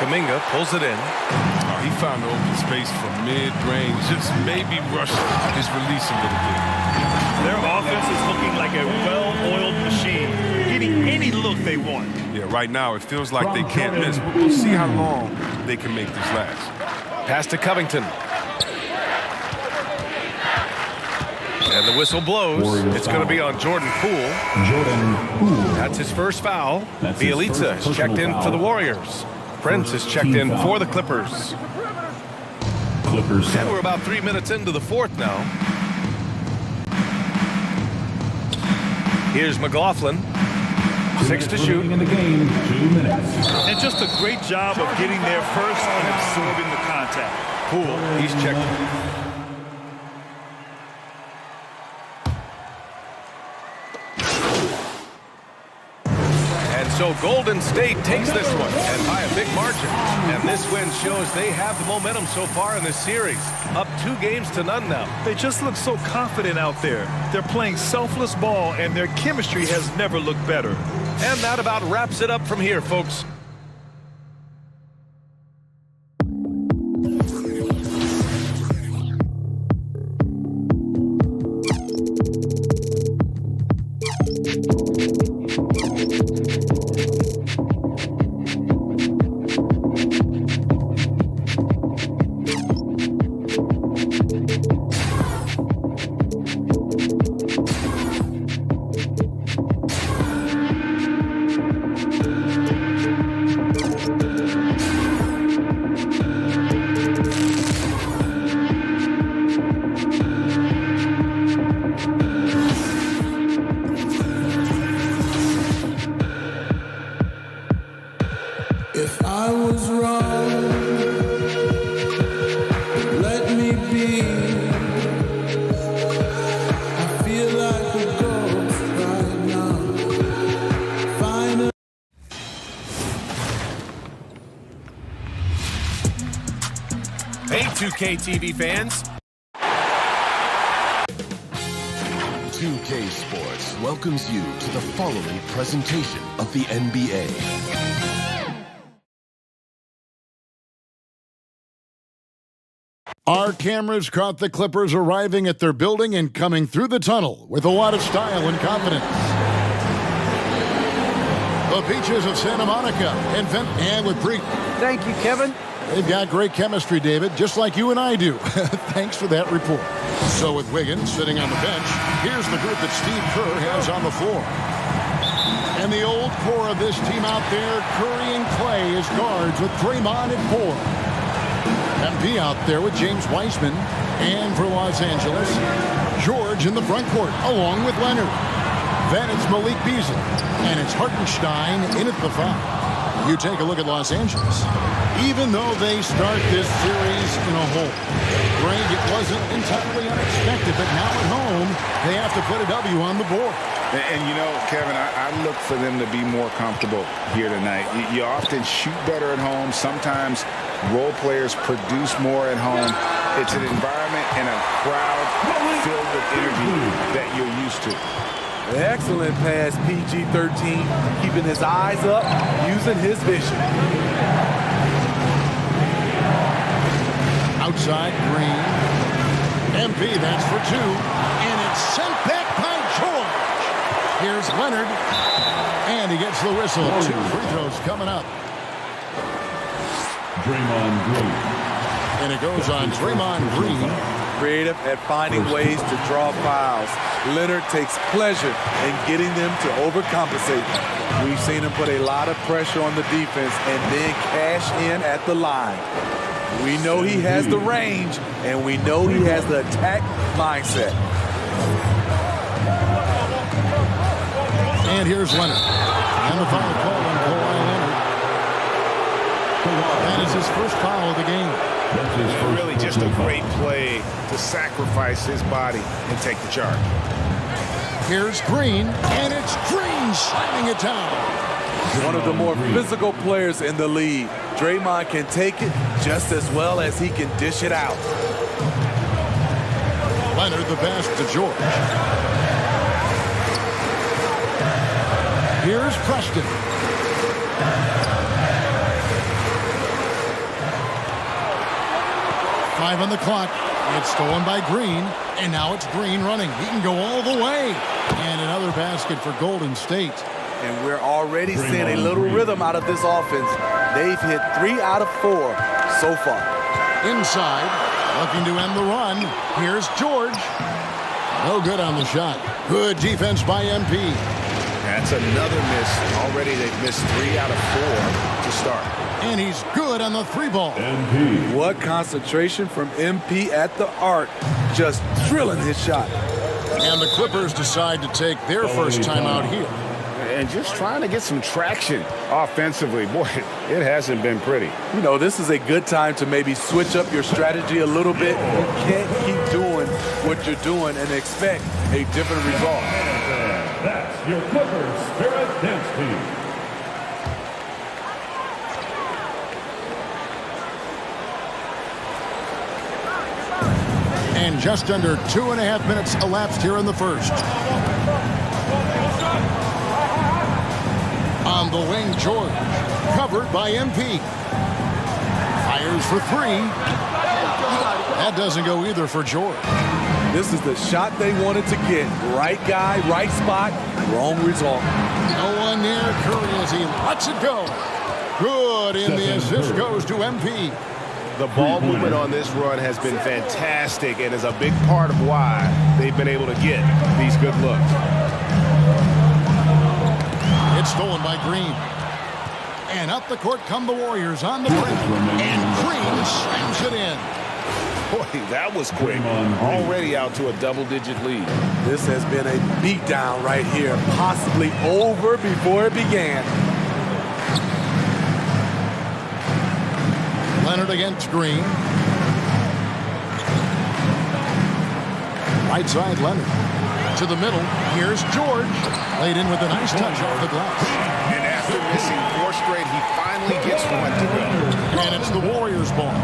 Kuminga pulls it in. He found the open space from mid-range, just maybe rush his release a little bit. Their offense is looking like a well-oiled machine, getting any look they want. Yeah, right now it feels like they can't miss. We'll see how long they can make this last. Pass to Covington. And the whistle blows. It's going to be on Jordan Poole. That's his first foul. Bielitsa is checked in for the Warriors. Prince is checked in for the Clippers. And we're about 3 minutes into the fourth now. Here's McLaughlin. 6 to shoot. In the game, 2 minutes. And just a great job of getting there first and absorbing the contact. Poole, he's checked. So Golden State takes this one, and by a big margin. And this win shows they have the momentum so far in this series. Up 2 games to none now. They just look so confident out there. They're playing selfless ball, and their chemistry has never looked better. And that about wraps it up from here, folks. If I was wrong, let me be. I feel like a ghost right now. Finally. Hey, 2K TV fans. 2K Sports welcomes you to the following presentation of the NBA. Our cameras caught the Clippers arriving at their building and coming through the tunnel with a lot of style and confidence. The beaches of Santa Monica and with Preet. Thank you, Kevin. They've got great chemistry, David, just like you and I do. Thanks for that report. So with Wiggins sitting on the bench, here's the group that Steve Kerr has on the floor. And the old core of this team out there, Curry and Clay as guards with Draymond at 4. MP out there with James Wiseman. And for Los Angeles, George in the front court along with Leonard. Then it's Malik Beasley. And it's Hartenstein in at the 5. You take a look at Los Angeles. Even though they start this series in a hole, Greg, it wasn't entirely unexpected, but now at home, they have to put a W on the board. And you know, Kevin, I look for them to be more comfortable here tonight. You often shoot better at home. Sometimes role players produce more at home. It's an environment and a crowd filled with energy that you're used to. Excellent pass, PG-13, keeping his eyes up, using his vision. Outside, Green. MP, that's for 2. And it's sent back by George. Here's Leonard. And he gets the whistle. 2 free throws coming up. Draymond Green. And it goes on Draymond Green. Creative at finding ways to draw fouls. Leonard takes pleasure in getting them to overcompensate. We've seen him put a lot of pressure on the defense and then cash in at the line. We know he has the range, and we know he has the attack mindset. And here's Leonard. And the foul call on Kawhi Leonard. That is his first foul of the game. Really just a great play to sacrifice his body and take the charge. Here's Green, and it's Green slamming it down. One of the more physical players in the league. Draymond can take it just as well as he can dish it out. Leonard the pass to George. Here's Preston. Five on the clock. It's stolen by Green, and now it's Green running. He can go all the way. And another basket for Golden State. And we're already seeing a little rhythm out of this offense. They've hit 3 out of 4 so far. Inside, looking to end the run. Here's George. No good on the shot. Good defense by MP. That's another miss. Already they've missed 3 out of 4 to start. And he's good on the 3-ball. MP. What concentration from MP at the arc. Just drilling his shot. And the Clippers decide to take their first time out here. And just trying to get some traction offensively. Boy, it hasn't been pretty. You know, this is a good time to maybe switch up your strategy a little bit. You can't keep doing what you're doing and expect a different result. That's your Clippers Spirit Dance Team. And just under 2.5 minutes elapsed here in the first. On the wing, George, covered by MP. Fires for 3. That doesn't go either for George. This is the shot they wanted to get. Right guy, right spot, wrong result. No one near Curry as he lets it go. Good, and the assist goes to MP. The ball movement on this run has been fantastic and is a big part of why they've been able to get these good looks. It's stolen by Green. And up the court come the Warriors on the break. And Green slams it in. Boy, that was quick. Already out to a double-digit lead. This has been a beatdown right here. Possibly over before it began. Leonard against Green. Right side, Leonard. To the middle. Here's George. Laid in with a nice touch off the glass. And after missing 4 straight, he finally gets one to go. And it's the Warriors' ball.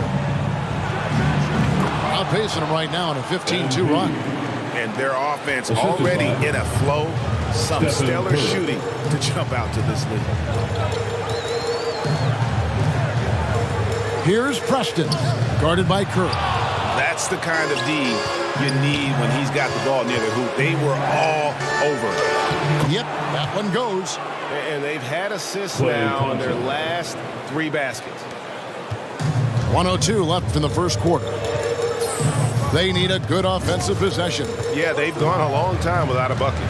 Outpacing them right now in a 15-2 run. And their offense already in a flow. Some stellar shooting to jump out to this lead. Here's Preston, guarded by Kerr. That's the kind of D you need when he's got the ball near the hoop. They were all over Yep, that one goes. And they've had assists now on their last 3 baskets. 1:02 left in the first quarter. They need a good offensive possession. Yeah, they've gone a long time without a bucket.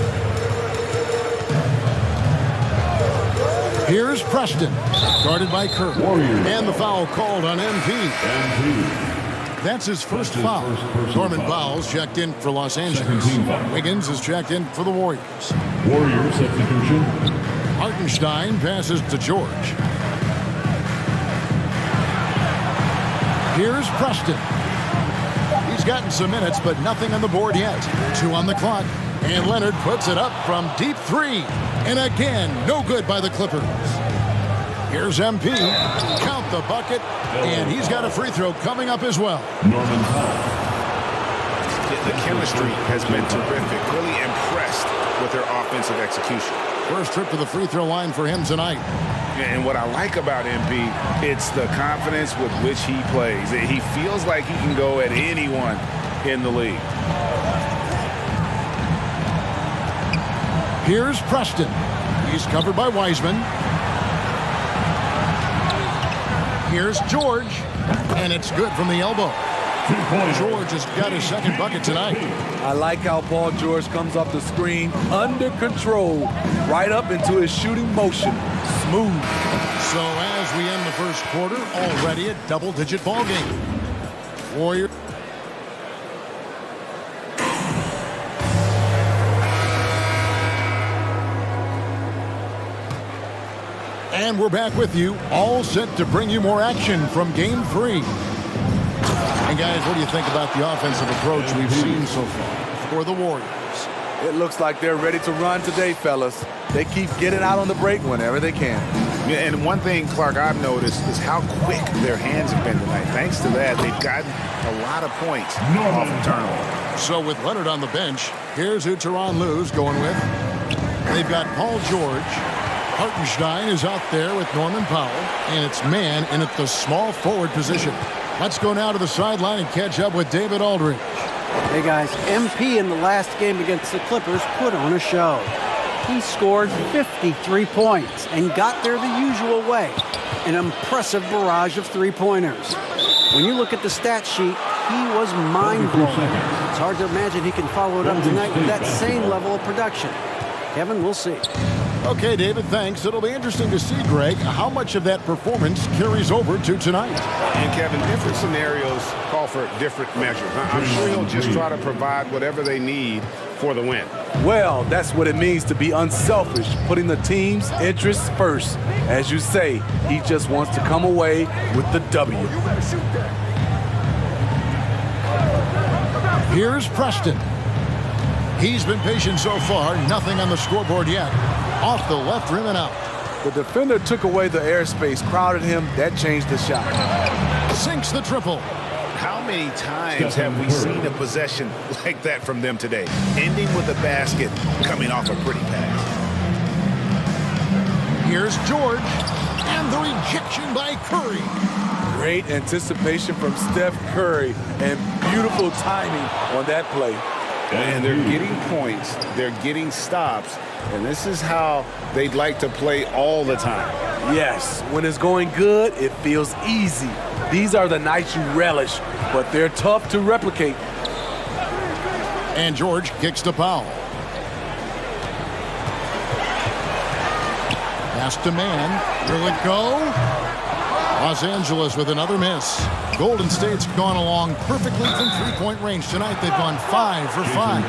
Here's Preston, guarded by Curry. And the foul called on MP. That's his first foul. Norman Powell's checked in for Los Angeles. Wiggins is checked in for the Warriors. Warriors substitution. Hartenstein passes to George. Here's Preston. He's gotten some minutes, but nothing on the board yet. 2 on the clock. And Leonard puts it up from deep 3. And again, no good by the Clippers. Here's MP. Count the bucket. And he's got a free throw coming up as well. Norman Powell. The chemistry has been terrific. Really impressed with their offensive execution. First trip to the free throw line for him tonight. And what I like about MP, it's the confidence with which he plays. He feels like he can go at anyone in the league. Here's Preston. He's covered by Wiseman. Here's George. And it's good from the elbow. George has got his second bucket tonight. I like how Paul George comes off the screen under control, right up into his shooting motion. Smooth. So as we end the first quarter, already a double-digit ball game. Warriors. And we're back with you, all set to bring you more action from Game 3. And guys, what do you think about the offensive approach we've seen so far for the Warriors? It looks like they're ready to run today, fellas. They keep getting out on the break whenever they can. Yeah, and one thing, Clark, I've noticed is how quick their hands have been tonight. Thanks to that, they've gotten a lot of points off of turnover. So with Leonard on the bench, here's who Tyronn Lue's going with. They've got Paul George. Hartenstein is out there with Norman Powell. And it's man in at the small forward position. Let's go now to the sideline and catch up with David Aldridge. Hey guys, MP in the last game against the Clippers put on a show. He scored 53 points and got there the usual way. An impressive barrage of three-pointers. When you look at the stat sheet, he was mind-blowing. It's hard to imagine he can follow it up tonight with that same level of production. Kevin, we'll see. Okay, David, thanks. It'll be interesting to see, Greg, how much of that performance carries over to tonight. And, Kevin, different scenarios call for different measures. I'm sure he'll just try to provide whatever they need for the win. Well, that's what it means to be unselfish, putting the team's interests first. As you say, he just wants to come away with the W. Here's Preston. He's been patient so far, nothing on the scoreboard yet. Off the left rim and out. The defender took away the airspace, crowded him. That changed the shot. Sinks the triple. How many times have we seen a possession like that from them today? Ending with a basket, coming off a pretty pass. Here's George. And the rejection by Curry. Great anticipation from Steph Curry and beautiful timing on that play. And they're getting points, they're getting stops, and this is how they'd like to play all the time. Yes, when it's going good, it feels easy. These are the nights you relish, but they're tough to replicate. And George kicks to Powell. Pass to man. Will it go? Los Angeles with another miss. Golden State's gone along perfectly from three-point range. Tonight they've gone 5 for 5.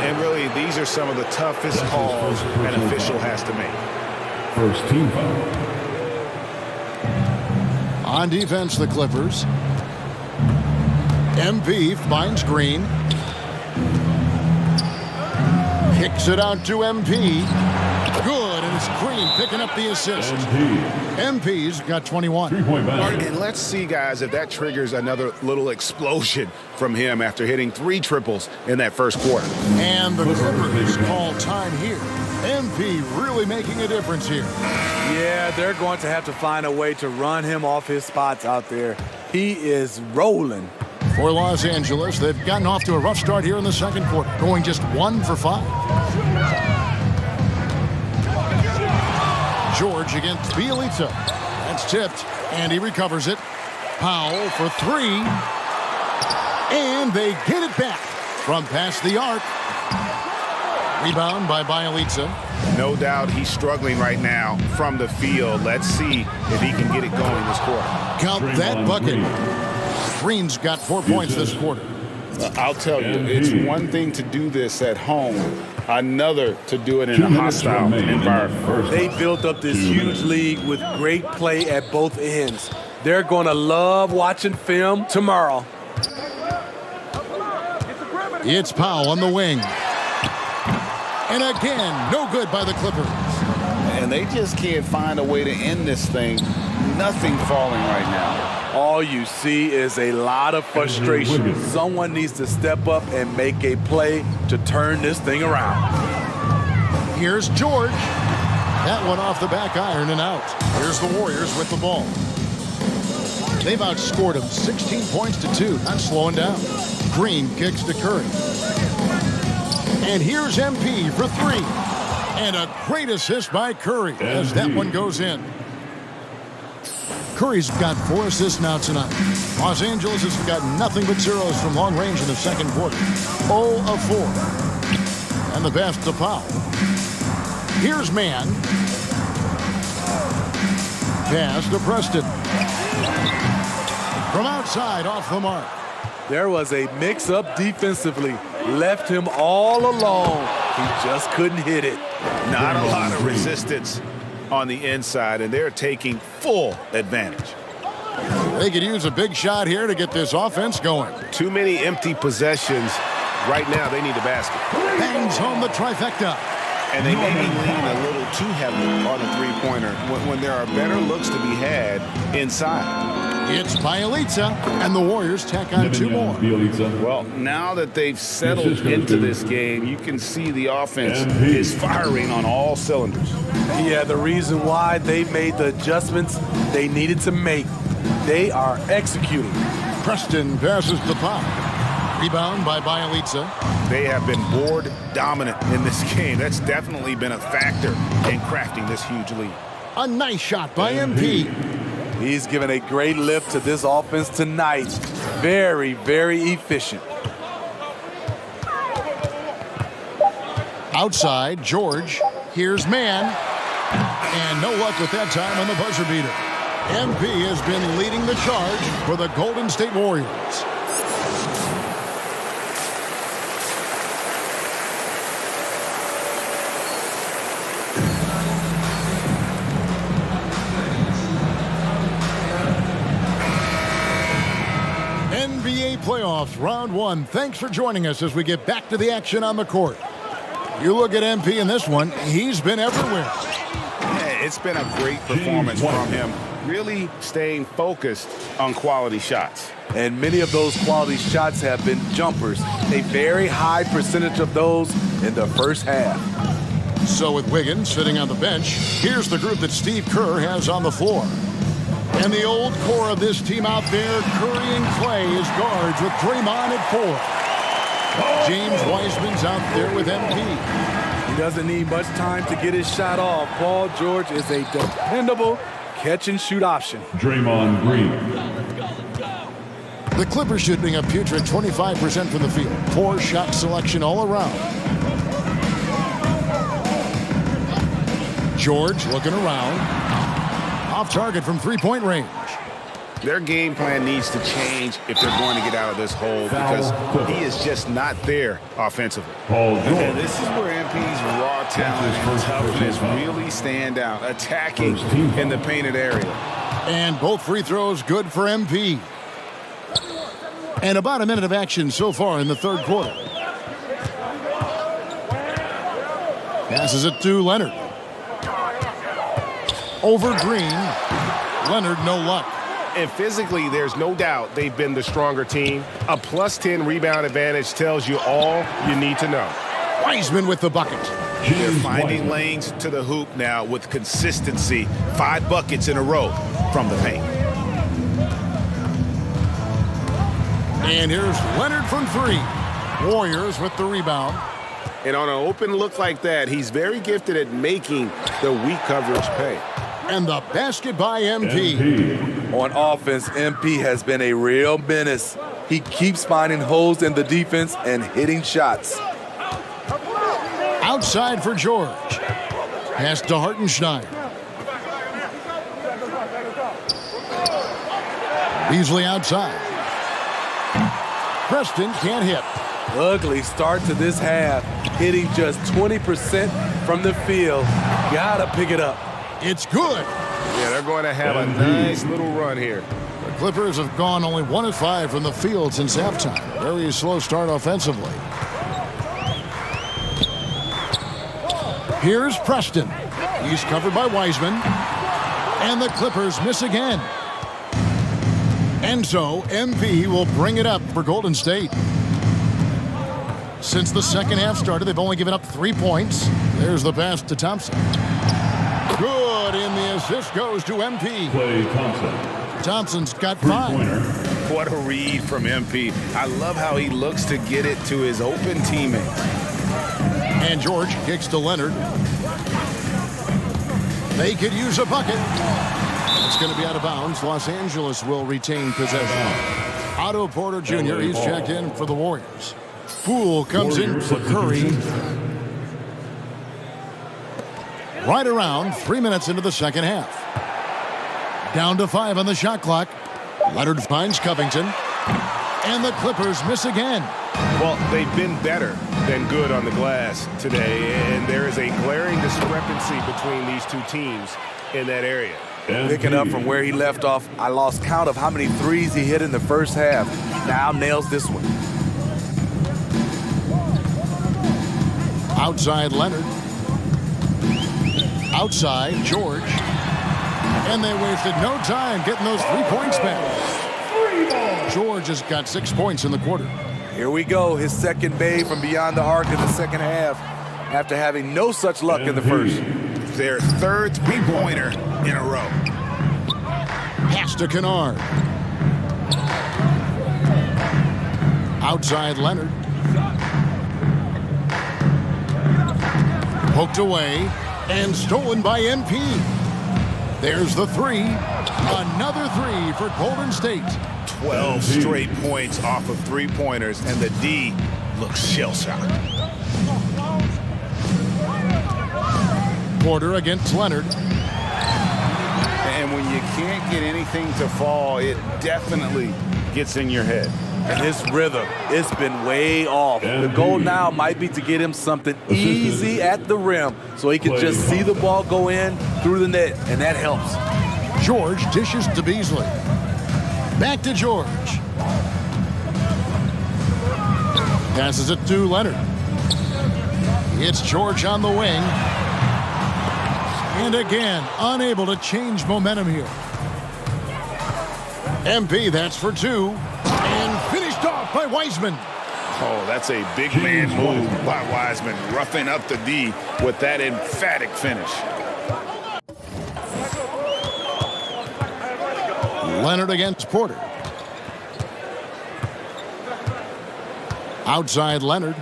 And really, these are some of the toughest calls an official has to make. First team foul. On defense, the Clippers. MP finds Green. Kicks it out to MP. Good, and it's Green picking up the assist. MP's got 21. And let's see, guys, if that triggers another little explosion from him after hitting 3 triples in that first quarter. And the Clippers call time here. MP really making a difference here. Yeah, they're going to have to find a way to run him off his spots out there. He is rolling. For Los Angeles, they've gotten off to a rough start here in the second quarter, going just 1 for 5. George against Bielitsa. That's tipped, and he recovers it. Powell for three. And they get it back from past the arc. Rebound by Bielitsa. No doubt he's struggling right now from the field. Let's see if he can get it going this quarter. Count that bucket. Green's got 4 points this quarter. I'll tell you, it's one thing to do this at home, another to do it in a hostile environment. They built up this huge lead with great play at both ends. They're going to love watching film tomorrow. It's Powell on the wing. And again, no good by the Clippers. And they just can't find a way to end this thing. Nothing falling right now. All you see is a lot of frustration. Someone needs to step up and make a play to turn this thing around. Here's George. That one off the back iron and out. Here's the Warriors with the ball. They've outscored them 16 points to 2. Not slowing down. Green kicks to Curry. And here's MP for three. And a great assist by Curry as that one goes in. Curry's got 4 assists now tonight. Los Angeles has got nothing but zeros from long range in the second quarter. 0 of 4. And the pass to Powell. Here's Mann. Pass to Preston. From outside, off the mark. There was a mix-up defensively. Left him all alone. He just couldn't hit it. Not a lot of resistance on the inside, and they're taking full advantage. They could use a big shot here to get this offense going. Too many empty possessions. Right now, they need a basket. Bangs home the trifecta. And they may be leaning a little too heavily on the three-pointer when there are better looks to be had inside. It's Bielitsa, and the Warriors tack on 2 more. Well, now that they've settled into this game, you can see the offense is firing on all cylinders. Yeah, the reason why they made the adjustments they needed to make. They are executing. Preston passes the Powell. Rebound by Bielitsa. They have been board dominant in this game. That's definitely been a factor in crafting this huge lead. A nice shot by MP. He's given a great lift to this offense tonight. Very, very efficient. Outside, George. Here's Mann. And no luck with that time on the buzzer beater. MP has been leading the charge for the Golden State Warriors. Playoffs, round 1. Thanks for joining us as we get back to the action on the court. You look at MP in this one, he's been everywhere. Yeah, it's been a great performance from him, really staying focused on quality shots. And many of those quality shots have been jumpers, a very high percentage of those in the first half. So with Wiggins sitting on the bench, here's the group that Steve Kerr has on the floor. And the old core of this team out there, Curry and Clay as guards with Draymond at 4. James Wiseman's out there with MP. He doesn't need much time to get his shot off. Paul George is a dependable catch-and-shoot option. Draymond Green. The Clippers shooting a putrid 25% from the field. Poor shot selection all around. George looking around. Off target from three-point range. Their game plan needs to change if they're going to get out of this hole because he is just not there offensively. And this is where MP's raw talent and toughness really stand out, attacking in the painted area. And both free throws good for MP. And about a minute of action so far in the third quarter. Passes it to Leonard. Over Green. Leonard, no luck. And physically, there's no doubt they've been the stronger team. A +10 rebound advantage tells you all you need to know. Wiseman with the bucket. They're finding lanes to the hoop now with consistency. 5 buckets in a row from the paint. And here's Leonard from 3. Warriors with the rebound. And on an open look like that, he's very gifted at making the weak coverage pay. And the basket by MP. On offense, MP has been a real menace. He keeps finding holes in the defense and hitting shots. Outside for George. Pass to Hartenstein. Beasley outside. Preston can't hit. Ugly start to this half. Hitting just 20% from the field. Gotta pick it up. It's good. Yeah, they're going to have a nice little run here. The Clippers have gone only 1 of 5 from the field since halftime. Very slow start offensively. Here's Preston. He's covered by Wiseman. And the Clippers miss again. And so MP will bring it up for Golden State. Since the second half started, they've only given up 3 points. There's the pass to Thompson. Good, and the assist goes to MP. Klay Thompson. Thompson's got 5. What a read from MP. I love how he looks to get it to his open teammate. And George kicks to Leonard. They could use a bucket. It's going to be out of bounds. Los Angeles will retain possession. Otto Porter Jr., he's checked in for the Warriors. Poole comes in for Curry. Right around 3 minutes into the second half. Down to 5 on the shot clock. Leonard finds Covington. And the Clippers miss again. Well, they've been better than good on the glass today, and there is a glaring discrepancy between these two teams in that area. Picking up from where he left off, I lost count of how many threes he hit in the first half. Now nails this one. Outside Leonard. Outside George. And they wasted no time getting those 3 points back. George has got 6 points in the quarter. Here we go, his second bay from beyond the arc in the second half after having no such luck in the first. Their third three-pointer in a row. Pass to Kennard. Outside Leonard. Poked away and stolen by MP. There's the 3. Another 3 for Golden State. 12 straight points off of three-pointers, and the D looks shell-shocked. Porter against Leonard. And when you can't get anything to fall, it definitely gets in your head. And his rhythm, it's been way off. The goal now might be to get him something easy at the rim so he can just see the ball go in through the net, and that helps. George dishes to Beasley. Back to George. Passes it to Leonard. It's George on the wing. And again, unable to change momentum here. MP, that's for 2. And finished off by Wiseman. Oh, that's a big man move by Wiseman, roughing up the D with that emphatic finish. Leonard against Porter. Outside Leonard.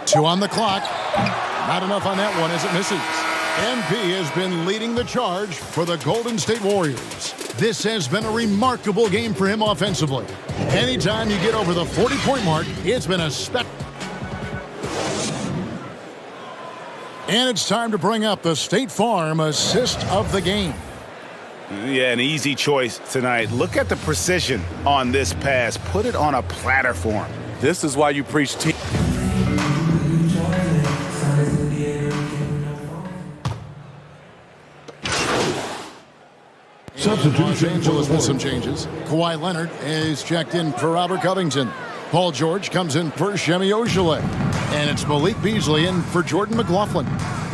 Two on the clock. Not enough on that one as it misses. MP has been leading the charge for the Golden State Warriors. This has been a remarkable game for him offensively. Anytime you get over the 40-point mark, it's been a spectacle. And it's time to bring up the State Farm assist of the game. Yeah, an easy choice tonight. Look at the precision on this pass. Put it on a platter for him. This is why you preach team. Los Angeles with some changes. Kawhi Leonard is checked in for Robert Covington. Paul George comes in for Semi Ojeleye. And it's Malik Beasley in for Jordan McLaughlin.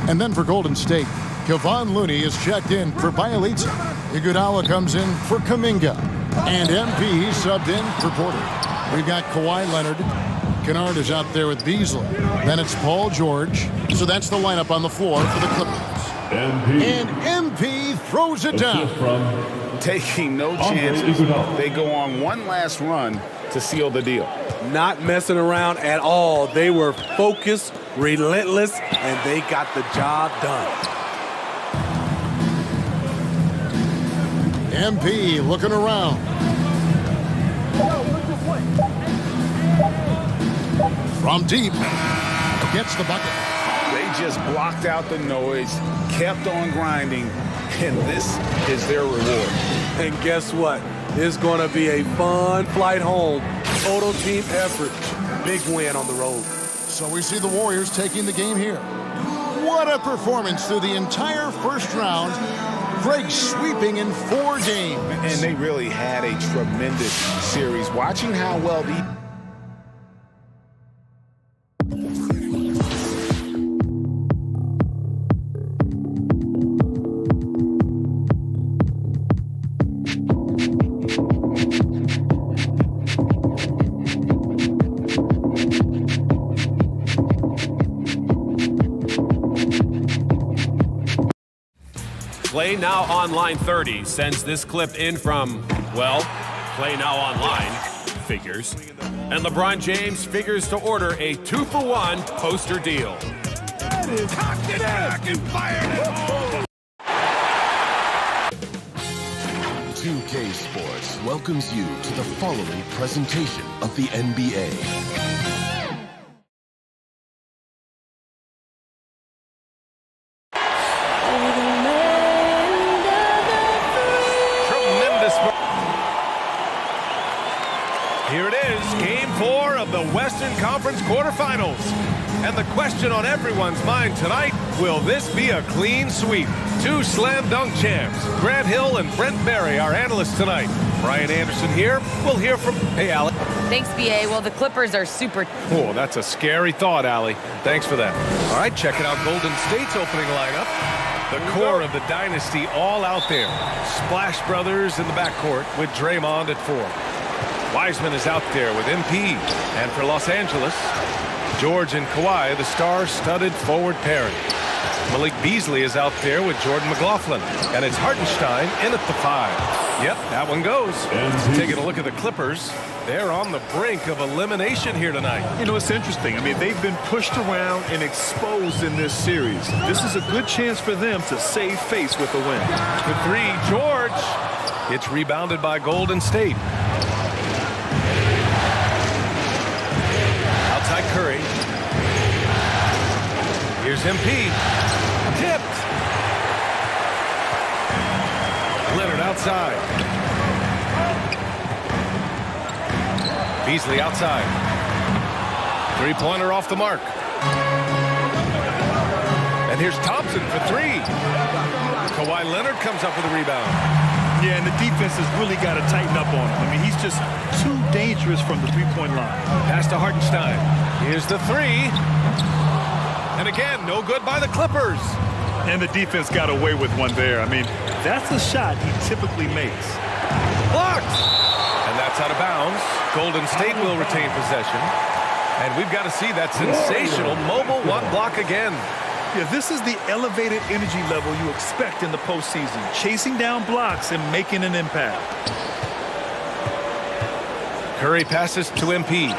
And then for Golden State, Kevon Looney is checked in for Bielitsa. Iguodala comes in for Kuminga. And MP subbed in for Porter. We've got Kawhi Leonard. Kennard is out there with Beasley. Then it's Paul George. So that's the lineup on the floor for the Clippers. And MP throws it down. taking no chances. They go on one last run to seal the deal. Not messing around at all. They were focused, relentless, and they got the job done. MP looking around. From deep, gets the bucket. They just blocked out the noise, kept on grinding, and this is their reward. And guess what? It's going to be a fun flight home. Total team effort. Big win on the road. So we see the Warriors taking the game here. What a performance through the entire first round. Greg sweeping in 4 games. And they really had a tremendous series. Watching how well the... Play Now Online 30 sends this clip in from, well, Play Now Online figures. And LeBron James figures to order a 2-for-1 poster deal. Cocked it back and fired it home. 2K Sports welcomes you to the following presentation of the NBA. Here it is, Game 4 of the Western Conference quarterfinals. And the question on everyone's mind tonight, will this be a clean sweep? 2 slam dunk champs, Grant Hill and Brent Barry, our analysts tonight. Brian Anderson here. We'll hear from... Hey, Allie. Thanks, BA. Well, the Clippers are super... Oh, that's a scary thought, Allie. Thanks for that. All right, checking out Golden State's opening lineup. The core of the dynasty all out there. Splash Brothers in the backcourt with Draymond at 4. Wiseman is out there with MP. And for Los Angeles, George and Kawhi, the star-studded forward pairing. Malik Beasley is out there with Jordan McLaughlin. And it's Hartenstein in at the 5. Yep, that one goes. Taking a look at the Clippers. They're on the brink of elimination here tonight. You know, it's interesting. I mean, they've been pushed around and exposed in this series. This is a good chance for them to save face with a win. The 3, George. It's rebounded by Golden State. Outside Curry. Here's MP. Tipped. Leonard outside. Beasley outside. 3-pointer off the mark. And here's Thompson for 3. Kawhi Leonard comes up with a rebound. Yeah, and the defense has really got to tighten up on him. I mean, he's just too dangerous from the three-point line. Pass to Hartenstein. Here's the 3. And again, no good by the Clippers. And the defense got away with one there. I mean, that's a shot he typically makes. Blocked! And that's out of bounds. Golden State will retain possession. And we've got to see that sensational mobile one block again. Yeah, this is the elevated energy level you expect in the postseason. Chasing down blocks and making an impact. Curry passes to MP.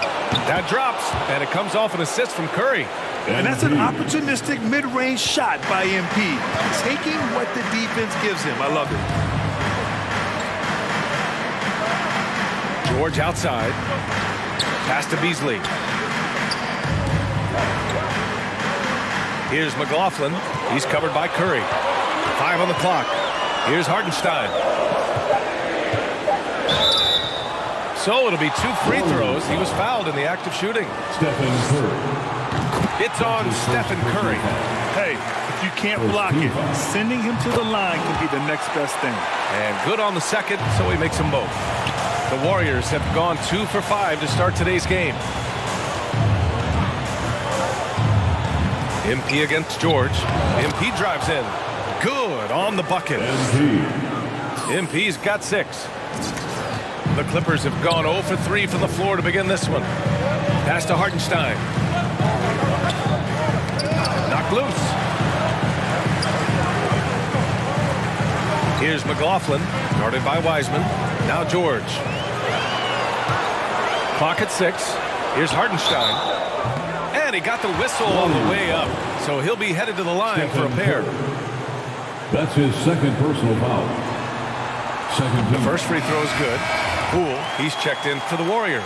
That drops, and it comes off an assist from Curry. And that's an opportunistic mid-range shot by MP. Taking what the defense gives him. I love it. George outside. Pass to Beasley. Here's McLaughlin. He's covered by Curry. 5 on the clock. Here's Hartenstein. So it'll be 2 free throws. He was fouled in the act of shooting. Stephen Curry. It's on Stephen Curry. Hey, if you can't block it, sending him to the line could be the next best thing. And good on the second, so he makes them both. The Warriors have gone 2 for 5 to start today's game. MP against George. MP drives in. Good on the bucket. MP's got 6. The Clippers have gone 0 for 3 from the floor to begin this one. Pass to Hartenstein. Knocked loose. Here's McLaughlin. Guarded by Wiseman. Now George. Clock at 6. Here's Hartenstein. And he got the whistle on the way up. So he'll be headed to the line for a pair. That's his second personal foul. The first free throw is good. Poole, he's checked in for the Warriors.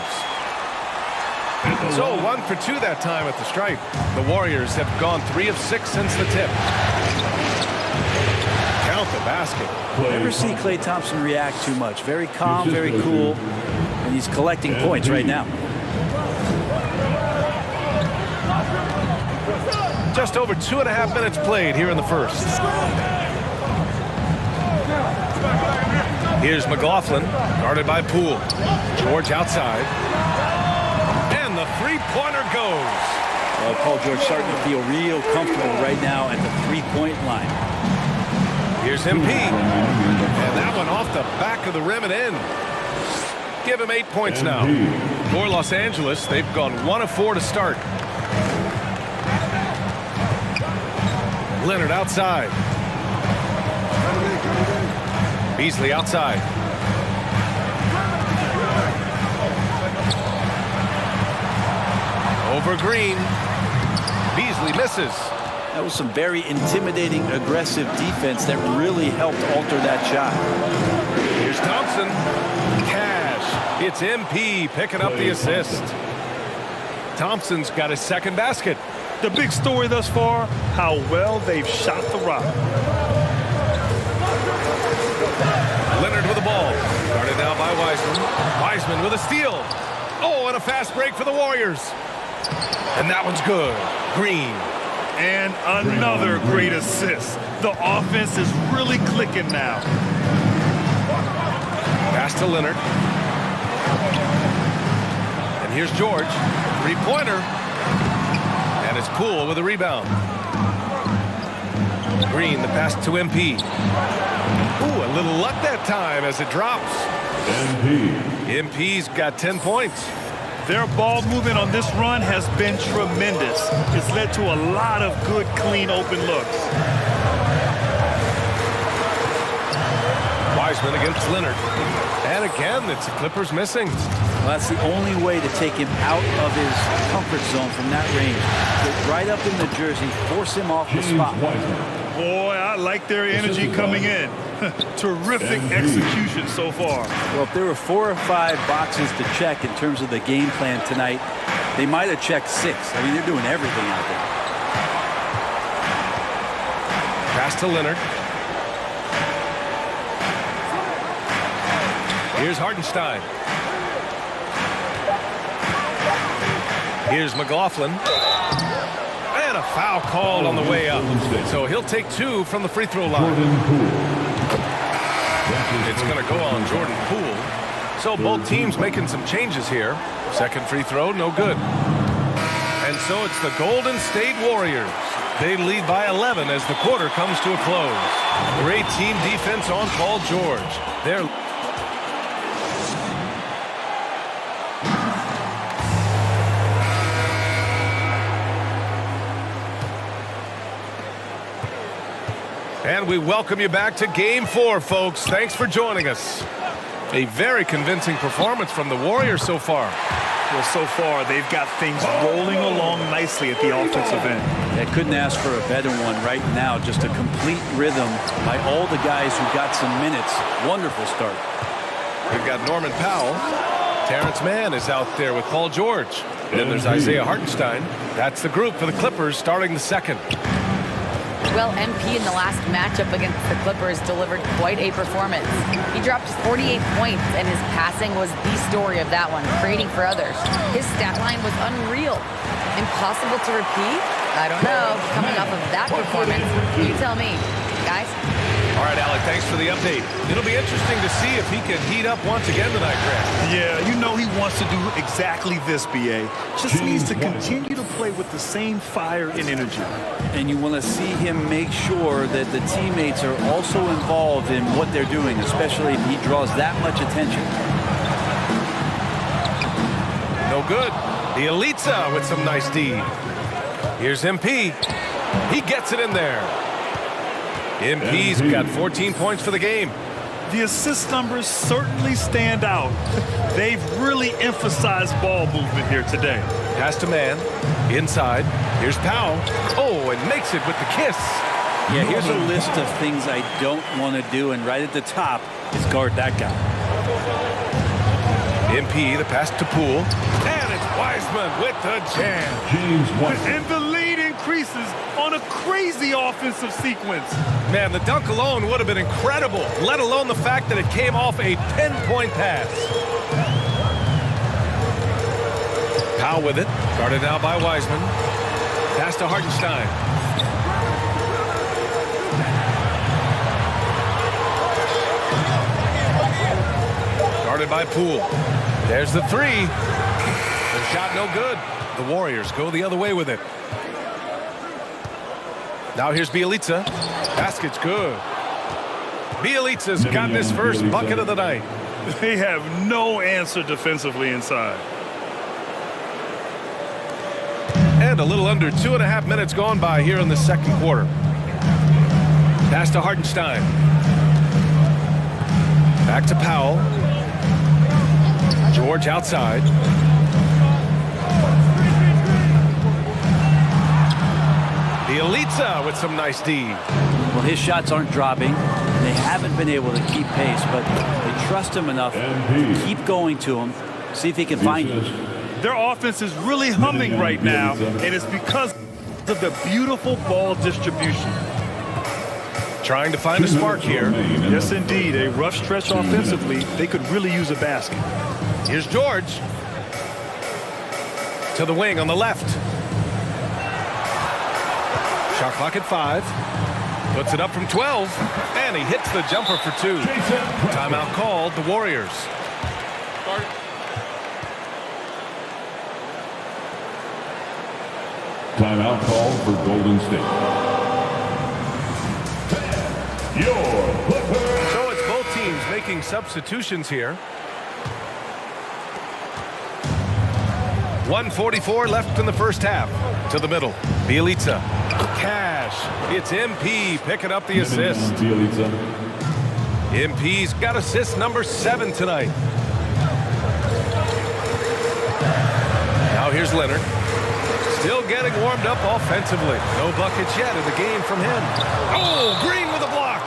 So 1 for 2 that time at the stripe. The Warriors have gone 3 of 6 since the tip. Count the basket. Never see Klay Thompson react too much. Very calm, very cool, and he's collecting points right now. Just over 2.5 minutes played here in the first. Here's McLaughlin, guarded by Poole. George outside. And the three-pointer goes. Paul George starting to feel real comfortable right now at the three-point line. Here's MP. And that one off the back of the rim and in. Give him 8 points now. For Los Angeles, they've gone 1 of 4 to start. Leonard outside. Beasley outside. Over Green. Beasley misses. That was some very intimidating, aggressive defense that really helped alter that shot. Here's Thompson. Cash. It's MP picking up the assist. Thompson's got his second basket. The big story thus far, how well they've shot the rock. Leonard with the ball. Guarded now by Wiseman. Wiseman with a steal. Oh, and a fast break for the Warriors. And that one's good. Green. And another great assist. The offense is really clicking now. Pass to Leonard. And here's George. Three-pointer. And it's Poole with a rebound. Green, the pass to MP. Ooh, a little luck that time as it drops. MP's got 10 points. Their ball movement on this run has been tremendous. It's led to a lot of good, clean, open looks. Wiseman against Leonard. And again, it's the Clippers missing. Well, that's the only way to take him out of his comfort zone from that range. Get right up in the jersey, force him off the spot. Boy, I like their energy coming in. Terrific execution so far. Well, if there were 4 or 5 boxes to check in terms of the game plan tonight, they might have checked 6. I mean, they're doing everything out there. Pass to Leonard. Here's Hartenstein. Here's McLaughlin. And a foul called on the way up. So he'll take 2 from the free throw line. It's going to go on Jordan Poole. So both teams making some changes here. Second free throw, no good. And so it's the Golden State Warriors. They lead by 11 as the quarter comes to a close. Great team defense on Paul George. They're And we welcome you back to Game 4, folks. Thanks for joining us. A very convincing performance from the Warriors so far. Well, so far, they've got things rolling along nicely at the offensive end. They couldn't ask for a better one right now. Just a complete rhythm by all the guys who got some minutes. Wonderful start. We've got Norman Powell. Terrence Mann is out there with Paul George. And then there's Isaiah Hartenstein. That's the group for the Clippers starting the second. Well, MP in the last matchup against the Clippers delivered quite a performance. He dropped 48 points, and his passing was the story of that one, creating for others. His stat line was unreal. Impossible to repeat? I don't know. Coming off of that performance, you tell me. Guys? All right, Alec, thanks for the update. It'll be interesting to see if he can heat up once again tonight, Grant. Yeah, you know he wants to do exactly this, B.A. Just needs to continue to play with the same fire and energy. And you want to see him make sure that the teammates are also involved in what they're doing, especially if he draws that much attention. No good. The Elitza with some nice D. Here's MP. He gets it in there. MP's got 14 points for the game. The assist numbers certainly stand out. They've really emphasized ball movement here today. Pass to man. Inside. Here's Powell. Oh, and makes it with the kiss. Yeah, here's a list of things I don't want to do, and right at the top is guard that guy. MP, the pass to Poole. And it's Wiseman with the jam. And the lead increases on a crazy offensive sequence. Man, the dunk alone would have been incredible, let alone the fact that it came off a pinpoint pass. Powell with it. Guarded now by Wiseman. Pass to Hartenstein. Guarded by Poole. There's the three. The shot no good. The Warriors go the other way with it. Now here's Bjelica. Basket's good. Bjelica's gotten his first bucket of the night. They have no answer defensively inside. And a little under 2.5 minutes gone by here in the second quarter. Pass to Hartenstein. Back to Powell. George outside. Bjelica with some nice D. Well, his shots aren't dropping. They haven't been able to keep pace, but they trust him enough to keep going to him, see if he can find him. Their offense is really humming right now, and it's because of the beautiful ball distribution. Trying to find a spark here. Yes, indeed. A rough stretch offensively. They could really use a basket. Here's George. To the wing on the left. Shot clock at 5. Puts it up from 12. And he hits the jumper for 2. Timeout called, the Warriors. Timeout call for Golden State. So it's both teams making substitutions here. 1:44 left in the first half. To the middle. Bjelica. Cash. It's MP picking up the assist. MP's got assist number 7 tonight. Now here's Leonard. Still getting warmed up offensively. No buckets yet in the game from him. Oh, Green with a block.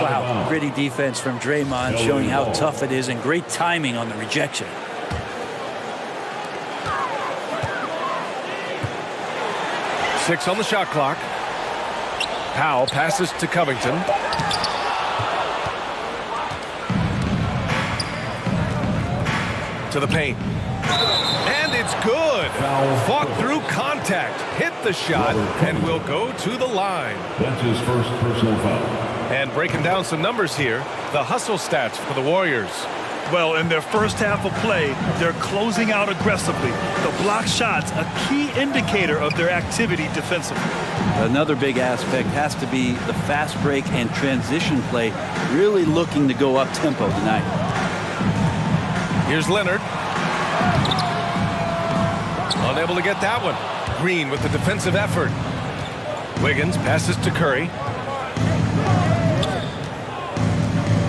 Wow, gritty defense from Draymond, showing how tough it is, and great timing on the rejection. Six on the shot clock. Powell passes to Covington. To the paint. And it's good. Fought through contact. Hit the shot and will go to the line. That's his first personal foul. And breaking down some numbers here, the hustle stats for the Warriors. Well, in their first half of play, they're closing out aggressively. The block shots, a key indicator of their activity defensively. Another big aspect has to be the fast break and transition play, really looking to go up tempo tonight. Here's Leonard. Unable to get that one. Green with the defensive effort. Wiggins passes to Curry.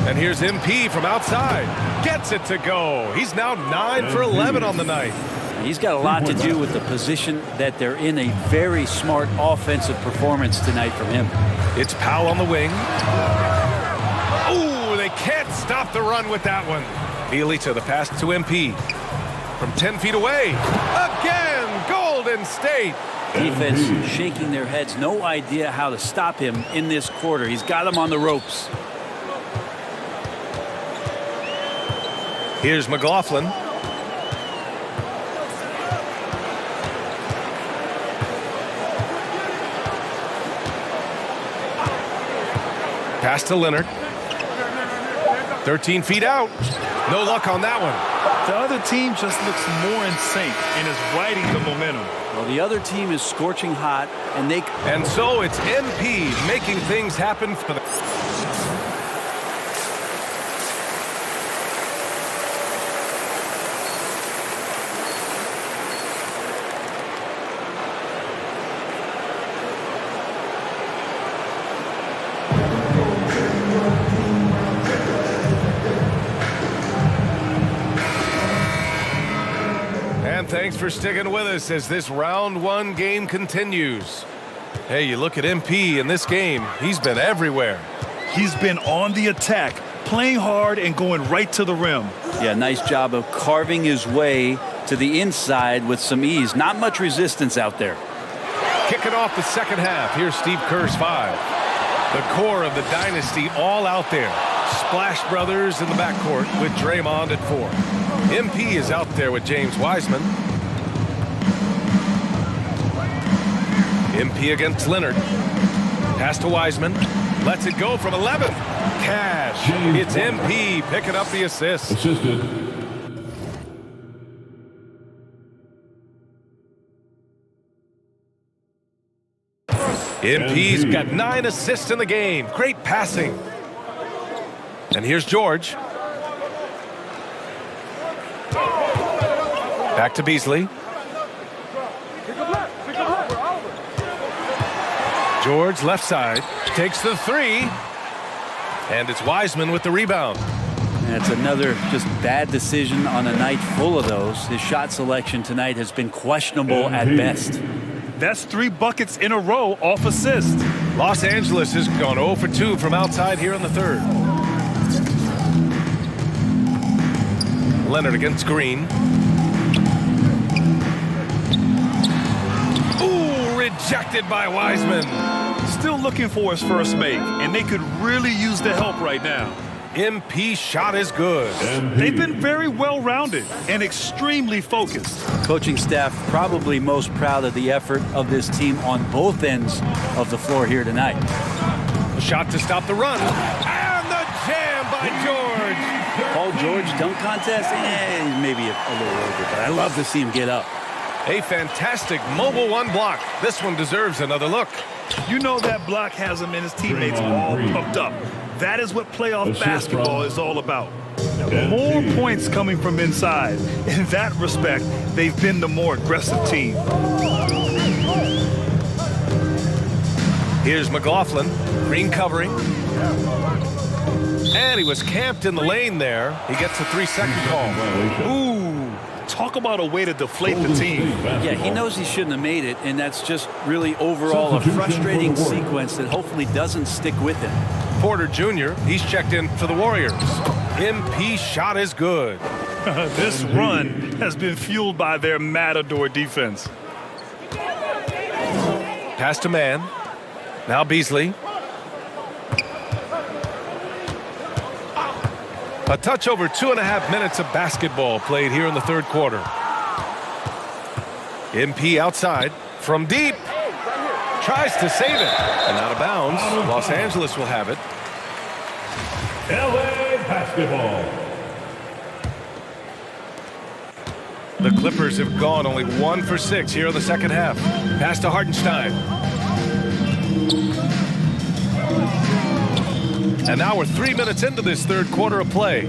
And here's MP from outside. Gets it to go. He's now 9 for 11 on the night. He's got a lot to do with the position that they're in. A very smart offensive performance tonight from him. It's Powell on the wing. Ooh, they can't stop the run with that one. Bjelica, the pass to MP. From 10 feet away. Again, Golden State. Defense shaking their heads. No idea how to stop him in this quarter. He's got him on the ropes. Here's McLaughlin. Pass to Leonard. 13 feet out. No luck on that one. The other team just looks more in sync and is riding the momentum. Well, the other team is scorching hot, and so it's MP making things happen for the... thanks for sticking with us as this round one game continues. Hey, you look at MP in this game, he's been everywhere. He's been on the attack, playing hard and going right to the rim. Yeah, nice job of carving his way to the inside with some ease. Not much resistance out there. Kicking off the second half, here's Steve Kerr's 5. The core of the dynasty all out there. Splash Brothers in the backcourt with Draymond at 4. MP is out there with James Wiseman. MP against Leonard. Pass to Wiseman. Lets it go from 11. Cash. It's MP picking up the assist. Assisted. MP's got 9 assists in the game. Great passing. And here's George. Back to Beasley. George left side. Takes the 3. And it's Wiseman with the rebound. That's another just bad decision on a night full of those. His shot selection tonight has been questionable at best. That's 3 buckets in a row off assist. Los Angeles has gone 0 for 2 from outside here in the third. Leonard against Green. Ooh, rejected by Wiseman. Still looking for his first make, and they could really use the help right now. MP shot is good. They've been very well-rounded and extremely focused. Coaching staff probably most proud of the effort of this team on both ends of the floor here tonight. A shot to stop the run. And the jam by George. Paul George dunk contest? Maybe a little over, but I love to see him get up. A fantastic mobile 1 block. This one deserves another look. You know that block has him and his teammates all pumped up. That is what playoff basketball is all about. More points coming from inside. In that respect, they've been the more aggressive team. Here's McLaughlin. Green covering. And he was camped in the lane there. He gets a 3-second call. Ooh, talk about a way to deflate the team. Yeah, he knows he shouldn't have made it, and that's just really overall a frustrating sequence that hopefully doesn't stick with him. Porter Jr., he's checked in for the Warriors. MP shot is good. This run has been fueled by their Matador defense. Pass to Man. Now Beasley. A touch over 2.5 minutes of basketball played here in the third quarter. MP outside from deep. Tries to save it. And out of bounds. Los Angeles will have it. LA basketball. The Clippers have gone only 1 for 6 here in the second half. Pass to Hartenstein. And now we're 3 minutes into this third quarter of play.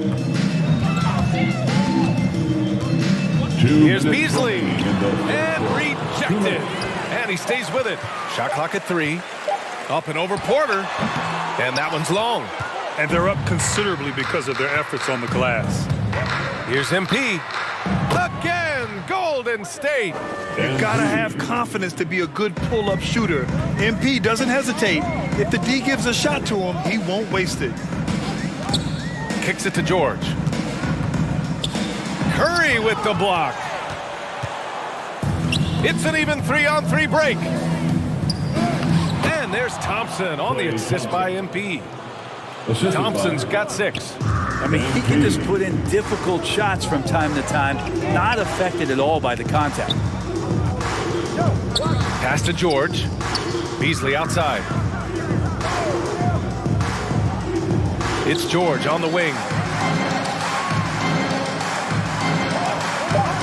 Here's Beasley. And rejected. And he stays with it. Shot clock at 3. Up and over Porter. And that one's long. And they're up considerably because of their efforts on the glass. Here's MP. Again, Golden State. You've got to have confidence to be a good pull-up shooter. MP doesn't hesitate. If the D gives a shot to him, he won't waste it. Kicks it to George. Curry with the block. It's an even 3-on-3 break. And there's Thompson on the assist by MP. Thompson's got 6. I mean, he can just put in difficult shots from time to time, not affected at all by the contact. Pass to George. Beasley outside. It's George on the wing.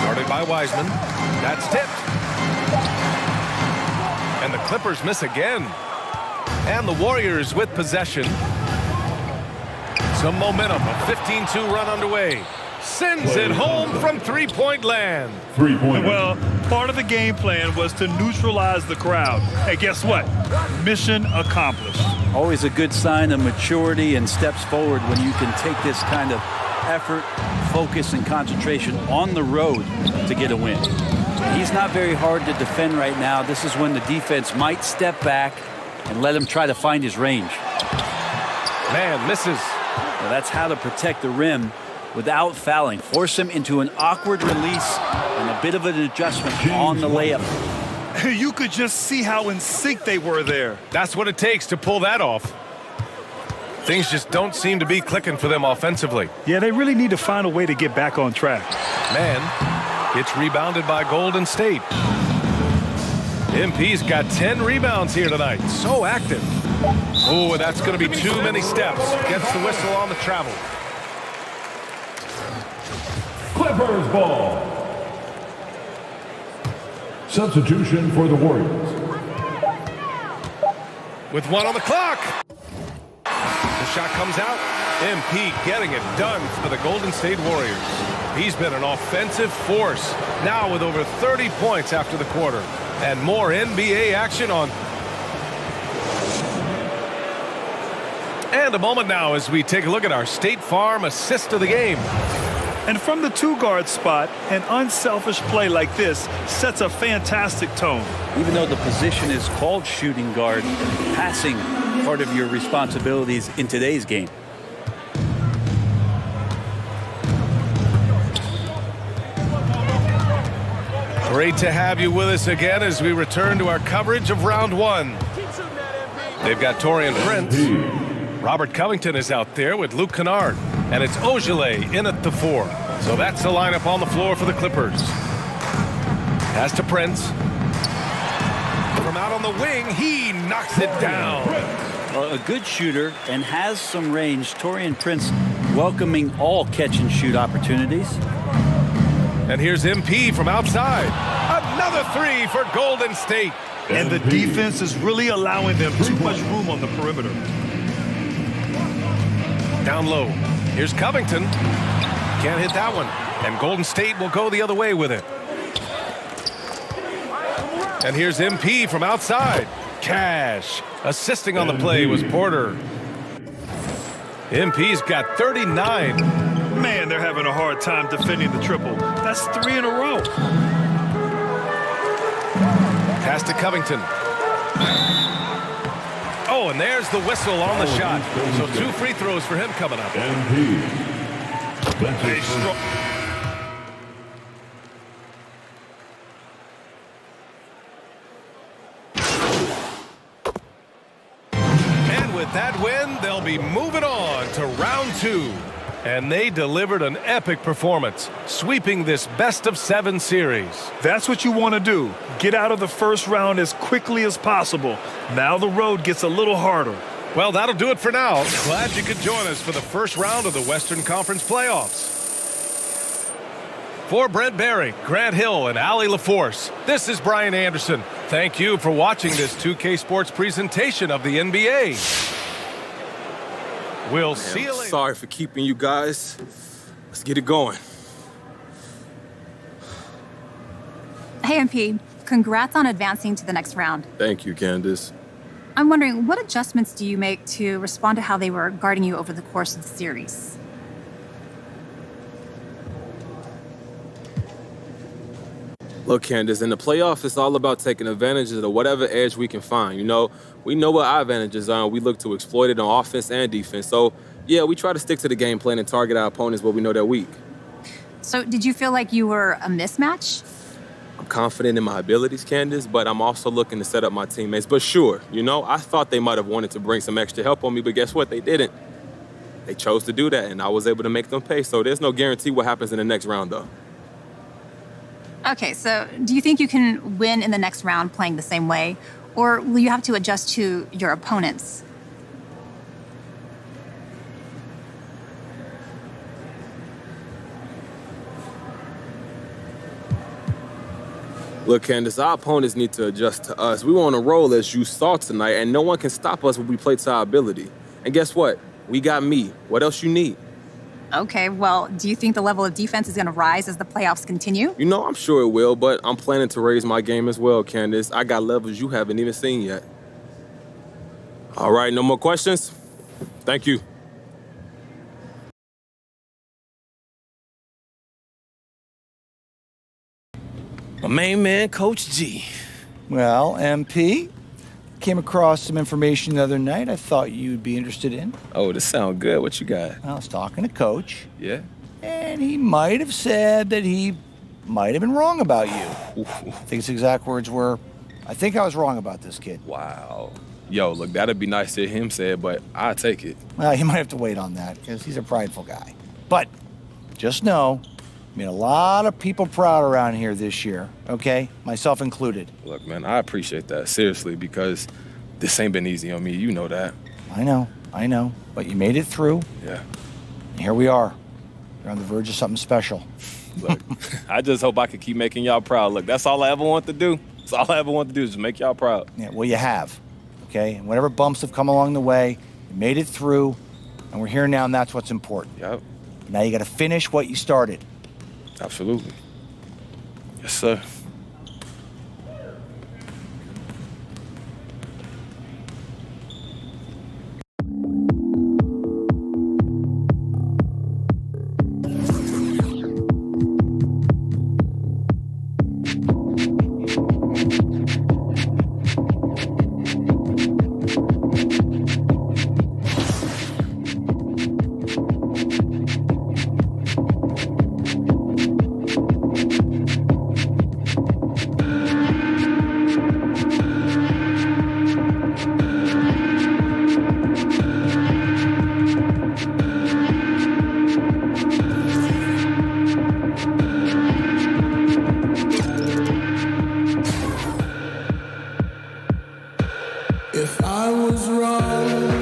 Guarded by Wiseman. That's tipped. And the Clippers miss again. And the Warriors with possession. Some momentum. A 15-2 run underway. Sends it home from three-point land. Well, part of the game plan was to neutralize the crowd. And guess what? Mission accomplished. Always a good sign of maturity and steps forward when you can take this kind of effort, focus, and concentration on the road to get a win. He's not very hard to defend right now. This is when the defense might step back and let him try to find his range. Man, misses. Well, that's how to protect the rim without fouling. Force him into an awkward release and a bit of an adjustment on the layup. You could just see how in sync they were there. That's what it takes to pull that off. Things just don't seem to be clicking for them offensively. Yeah, they really need to find a way to get back on track. Man, it's rebounded by Golden State. MP's got 10 rebounds here tonight. So active. Oh, that's going to be too many steps. Gets the whistle on the travel. Clippers ball. Substitution for the Warriors. With 1 on the clock. The shot comes out. MP getting it done for the Golden State Warriors. He's been an offensive force, now with over 30 points after the quarter. And more NBA action on. And a moment now as we take a look at our State Farm assist of the game. And from the 2-guard spot, an unselfish play like this sets a fantastic tone. Even though the position is called shooting guard, passing part of your responsibilities in today's game. Great to have you with us again as we return to our coverage of round 1. They've got Taurean Prince. Robert Covington is out there with Luke Kennard. And it's Ojeleye in at the 4. So that's the lineup on the floor for the Clippers. Pass to Prince. From out on the wing, he knocks it down. Well, a good shooter and has some range. Taurean Prince welcoming all catch-and-shoot opportunities. And here's MP from outside. Another 3 for Golden State. And the defense is really allowing them too much room on the perimeter. Down low. Here's Covington. Can't hit that one. And Golden State will go the other way with it. And here's MP from outside. Cash. Assisting on the play was Porter. MP's got 39. Man, they're having a hard time defending the triple. That's 3 in a row. Pass to Covington. Oh, and there's the whistle on the shot. So 2 free throws for him coming up. And with that win, they'll be moving on to round 2. And they delivered an epic performance, sweeping this best-of-7 series. That's what you want to do. Get out of the first round as quickly as possible. Now the road gets a little harder. Well, that'll do it for now. Glad you could join us for the first round of the Western Conference playoffs. For Brent Barry, Grant Hill, and Allie LaForce, this is Brian Anderson. Thank you for watching this 2K Sports presentation of the NBA. We'll see you later. Sorry for keeping you guys. Let's get it going. Hey, MP. Congrats on advancing to the next round. Thank you, Candace. I'm wondering, what adjustments do you make to respond to how they were guarding you over the course of the series? Look, Candace, in the playoffs, it's all about taking advantage of whatever edge we can find. You know, we know what our advantages are, and we look to exploit it on offense and defense. So, yeah, we try to stick to the game plan and target our opponents where we know they're weak. So, did you feel like you were a mismatch? I'm confident in my abilities, Candace, but I'm also looking to set up my teammates. But sure, you know, I thought they might have wanted to bring some extra help on me, but guess what? They didn't. They chose to do that, and I was able to make them pay. So there's no guarantee what happens in the next round, though. Okay, so do you think you can win in the next round playing the same way? Or will you have to adjust to your opponents? Look, Candace, our opponents need to adjust to us. We were on a roll, as you saw tonight, and no one can stop us when we play to our ability. And guess what? We got me. What else you need? Okay, well, do you think the level of defense is going to rise as the playoffs continue? You know, I'm sure it will, but I'm planning to raise my game as well, Candace. I got levels you haven't even seen yet. All right, no more questions? Thank you. My main man, Coach G. Well, MP, came across some information the other night I thought you'd be interested in. Oh, this sound good. What you got? I was talking to Coach. Yeah? And he might have said that he might have been wrong about you. I think his exact words were, I think I was wrong about this kid. Wow. Yo, look, that'd be nice to hear him say it, but I'll take it. Well, you might have to wait on that because he's a prideful guy. But just know, made a lot of people proud around here this year, okay? Myself included. Look, man, I appreciate that, seriously, because this ain't been easy on me. You know that. I know. But you made it through. Yeah. And here we are. You're on the verge of something special. Look, I just hope I can keep making y'all proud. Look, that's all I ever want to do. That's all I ever want to do is just make y'all proud. Yeah, well, you have, okay? And whatever bumps have come along the way, you made it through, and we're here now, and that's what's important. Yep. Now you got to finish what you started. Absolutely. Yes, sir. If I was wrong